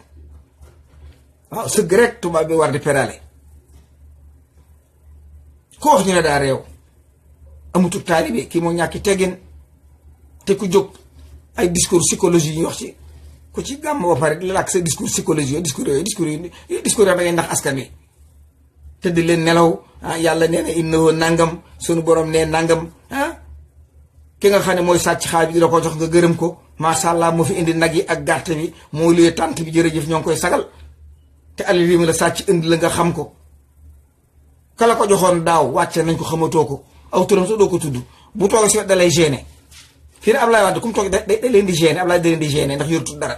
waaw sëgg rek tubaab bi war di perale ko wax ñu ne daa réew amutul taalibe kii moo ñàkki teggin te ku jóg ay discours psychologie yi wax ci ku ci gàmm ba pare di làkk sa discours psychologie discours da ngay ndax askan wi te di leen nelaw yàlla nee na innahu nangam sunu borom nee nangam ki nga xam ne mooy sàcc xaar bi di la ko jox nga gërëm ko macha allah moo fi indi nag yi ak gàtt bi moo luy tànt bi jërëjëf ñoo ngi koy sagal te alal bi mu la sàcc indi la nga xam ko kala ko joxoon daaw wàcce nañ ko xamatoo ko aw turam sax doo ko tudd bu toogee si da lay gêné fii ne Ablaye Wade ku mu toog da leen di gêné Ablaye da leen di gêné ndax yorutul dara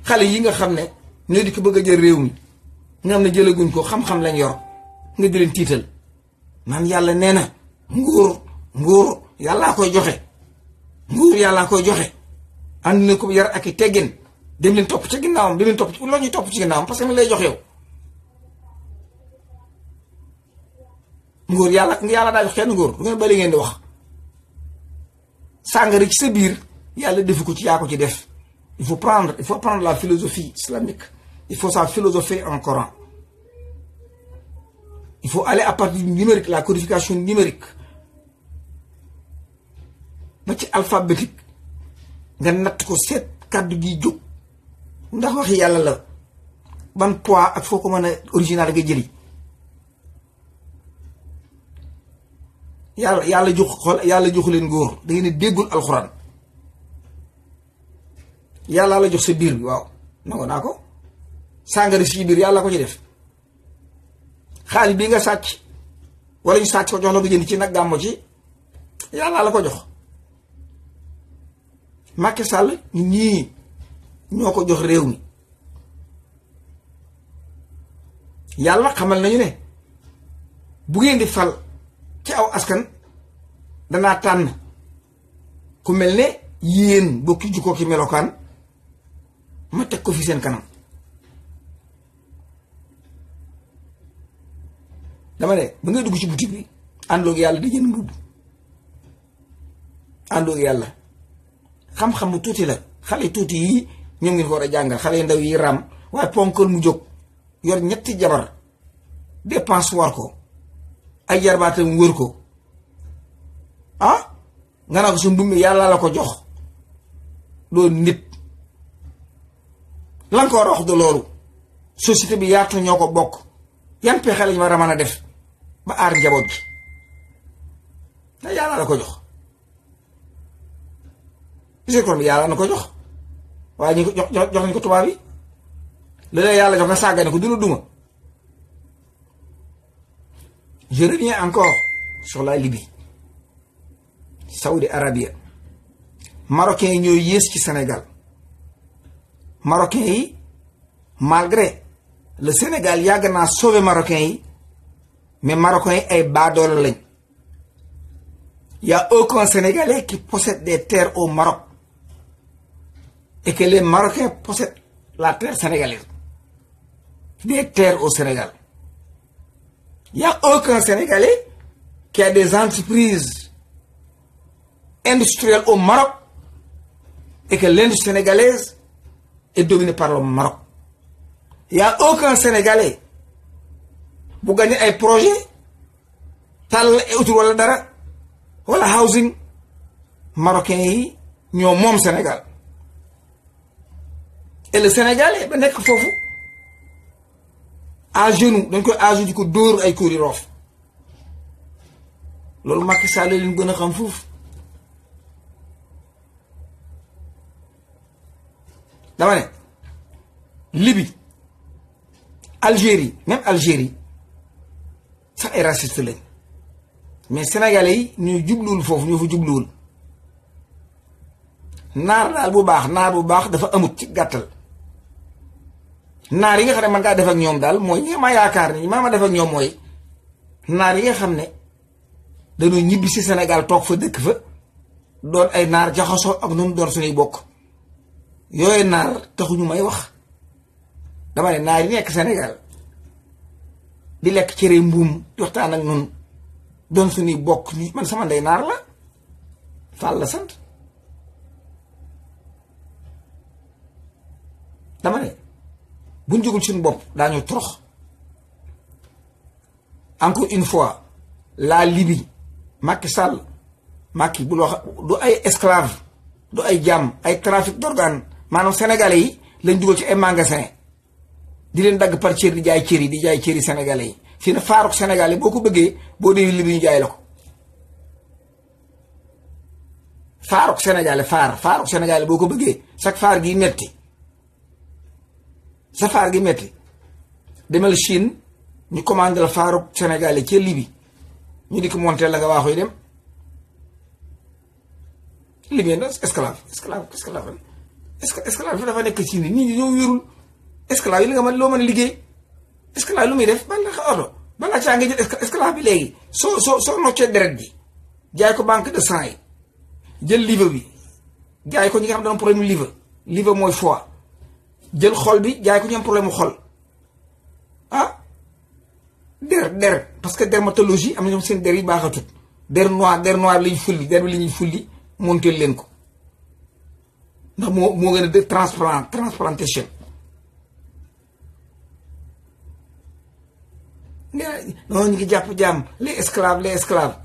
xale yi nga xam ne ñoo di ko bëgg a jël réew mi nga xam ne jëlaguñ ko xam-xam lañ yor nga di leen tiital man yàlla nee na nguur yàllaa koy joxe nguur yàllaa koy joxe ànd na ko yar ak i teggin dem leen topp ci ginnaawam dem leen topp ci loo ñuy topp ci ginnaawam parce que mi lay jox yow nguur yàlla daa jox kenn nguur du ngeen bali ngeen di wax sàngara ci sa biir yàlla defu ko ci yaa ko ci def il faut prendre la philosophie islamique il faut sa philosopher en Coran il faut aller à partir du numérique la codification numérique ba ci alphabétique nga natt ko seet kàddu gi jóg ndax waxi yàlla la ban poids ak foo ko mën a original nga jëli yàlla joxu leen góor da ngeen déggul alxuraan yàlla la jox sa biir bi waaw nangu naa ko sàngara si biir yàlla ko ci def xaalis bii nga sàcc wala ñu sàcc ko jox la nga jënd ci nag gàmmo ci yàlla la ko jox Macky Sall ñii ñoo ko jox réew mi yàlla xamal nañu ne bu ngeen di fal ci aw askan danaa tànn ku mel ne yéen bokki jukkoo ki melokaan ma teg ko fi seen kanam dama ne ba ngay dugg ci boutique bi àndoog yàlla di jënd mbubb àndoog yàlla xam-xam bu tuuti la xale tuuti yi ñoom ngeen ko war a jàngal xale yu ndaw yi ram waaye ponkal mu jóg yor ñetti jabar dépense war ko ay jarbaatam wër ko nga naa ko su mbummi yàlla la ko jox loolu nit lan ko war a wax de loolu société bi yaatu ñoo ko bokk yan pexe lañu war a mën a def ba aar njaboot gi na yàlla la ko jox kon bi yàlla na ko jox waaye ñu ko jox nañ ko tubaab yi la lay yàlla jox nga sàggane ko dina duma. Je reviens encore sur la Libye Saoudi Arabia marocains yi ñoo yées ci Sénégal marocains yi malgré le Sénégal yàgg naa sauvé marocains yi mais marocains yi ay baadoolo lañ y a aucun Sénégalais qui possède des terres au Maroc et que les Marocains possèdent la terre sénégalaise des terres au Sénégal. Il n'y a aucun Sénégalais qui a des entreprises industrielles au Maroc et que l'industrie sénégalaise est dominée par le Maroc. Il n'y a aucun Sénégalais pour gagner un projet, tal et autour wala dara, wala housing, marocain yi ñoo moom Sénégal. Et le Sénégalais ba nekk foofu à genoux dañ koy à genoux di ko dóor ay kóori roof loolu Macky Sall leen gën a xam foofu dama ne Libye Algérie même Algérie sax ay raciste lañ mais sénégalais yi ñuy jubluwul foofu ñoo fa jubluwul naar daal bu baax dafa amut ci gàttal naar yi nga xam ne man ngaa def ak ñoom daal mooy ñi ma yaakaar ni ma def ak ñoom mooy naar yi nga xam ne dañoo ñibbi si Sénégal toog fa dëkk fa doon ay naar jaxasoo ak ñun doon suñuy bokk yooyu naar taxuñu may wax dama ne naar yi nekk Sénégal di lekk cere mbuum di waxtaan ak nun doon suñuy bokk man sama ndey naar la Fall la sant dama ne buñ jógul suñu bopp daañu torox encore une fois la Libye Macky Sall Macky bul wax du ay esclave du ay jaam ay trafic d'organe maanaam sénégalais yi lañ dugal ci ay magasin di leen dagg par cër di jaay cër yi sénégalais yi fii na faaruk sénégalais boo ko bëggee boo dee Libye ñu jaay la ko faaruk sénégalais boo ko bëggee chaque faar gi metti sa faar gi metti demal Chine ñu commandé la faaruk sénégalais ci Libye ñu di ko monté la nga waaxoy dem Libye na esclave fi dafa nekk ci nit ñi ñoo wérul esclave yi li nga mën loo mën a liggéey esclave lu muy def balaa caa nga jël esclave bi léegi soo noccee deret ji jaay ko banque de sang yi jël liver bi jaay ko ñi nga xam ne dañoo problème liver mooy foie jël xol bi jaay ko ñu am problème mu xol ah der parce que dermatologie am na ñoom seen der yi baaxatut der noir la ñuy fulli der bi la ñuy fulli monteel leen ko ndax moo gën a de transplantation non ñu ngi jàpp jaam les esclaves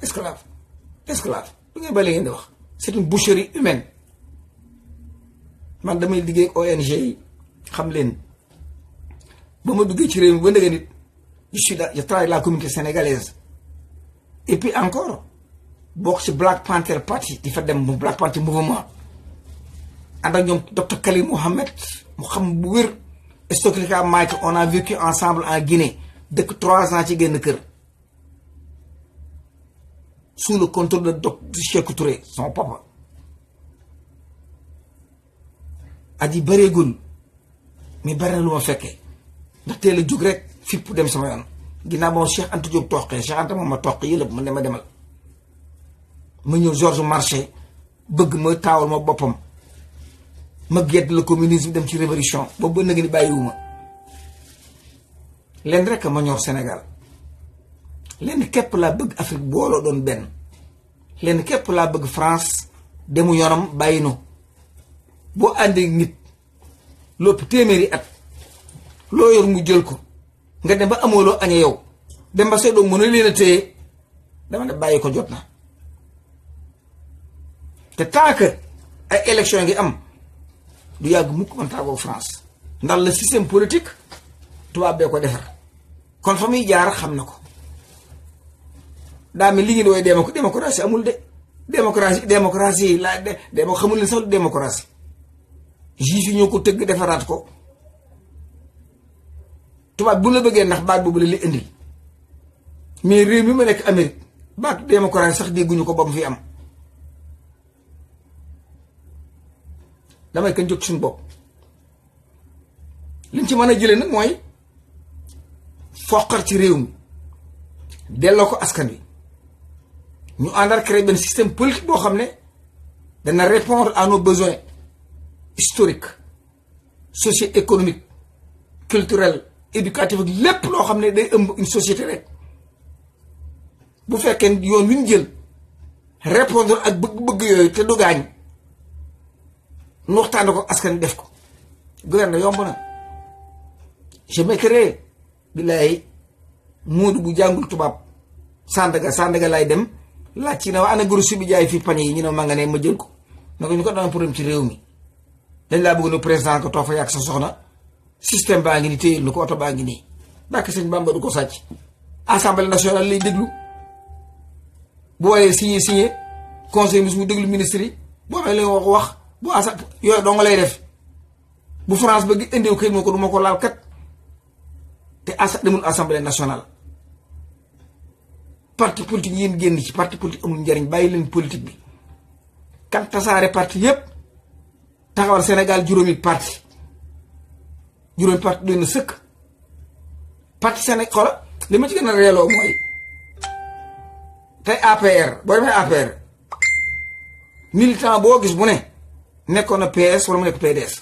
du ngeen ba ngeen di wax c'est une boucherie humaine man damay liggéey ak ONG yi xam leen ba ma duggee ci réew mi ba ndëgë nit je travaille la communauté sénégalaise et puis encore bokk ci Black Panther Party di fa dem bu Black Panther mouvement ànd ak ñoom docteur Khalil Mohamed mu xam bu wér Stokely Mike on a vécu ensemble en Guinée dëkk 3 ans ci génn kër sous le contrôle de docteur Sékou Touré son papa aji bëreegul mais bëri na lu ma fekkee ndax teel a jóg rek fipp dem sama yoon ginnaaw ba ma Cheikh Anta Diop toqee Cheikh Anta moom ma toq yëlëb man dama demal ma ñëw Georges Marchais bëgg ma taawal ma boppam ma gedd le communisme dem ci révolution boobu ba nag ni bàyyiwuma leen rek ma ñor Sénégal leen képp laa bëgg Afrique booloo doon benn leen képp laa bëgg France demu yoonam bàyyi no boo àndee nit lopp téeméeri at loo yor mu jël ko nga dem ba amoo loo añee yow dem ba say doom mën a leen a téye dama ne bàyyi ko jot na te tant que ay élection ngi am du yàgg mukk man tàggoo France ndax le système politique tubaab bee ko defar kon fa muy jaar xam na ko daa mel li ngeen wooy démocratie amul de démocratie la xamul ne sax du démocratie juif yi ñoo ko tëgg defaraat ko tubaab bu la bëggee ndax baat boobu la li indil mais réew mi ma nekk Amérique baat démocratie sax dégguñu ko ba mu fi am damay kan jóg suñu bopp liñ ci mën a jëlee nag mooy foqar ci réew mi delloo ko askan wi ñu àndal créer benn système politique boo xam ne dana répondre à nos besoins historiques socio-économiques culturels éducatifs ak lépp loo xam ne day ëmb une société rek bu fekkee yoon wi ñu jël répondre ak bëgg-bëgg yooyu te du gaañ nu waxtaane ko askan def ko gouvernement yomb na je m'écrirai billaay Moodu bu jàngul tubaab Sandaga laay dem laaj ci ne waa ana gros bi jaay fii pañe yi ñu ne ma nga ne ma jël ko na ko ñu ko daan problème ci réew mi dañ laa bëgg ne président ko toog fa yàgg sa soxna système baa ngi ni téyel lu ko oto baa ngi nii bàkk sëñ Bamba du ko sàcc assemblée nationale lay déglu bu waree signé conseil mu déglu ministre yi boo amee lay wax bu yooyu doo nga lay def bu France ba indiw kay moo ko du ma ko laal kat te demul assemblée nationale parti politique yéen génn ci parti politique amul njariñ bàyyi leen politique bi kan tasaare parti yépp taxawal Sénégal juróomi parti doy na sëkk parti Sénégal xoola li ma ci gën a reeloo mooy tey APR boo demee APR militant boo gis bu ne nekkoon na PS wala mu nekk PDS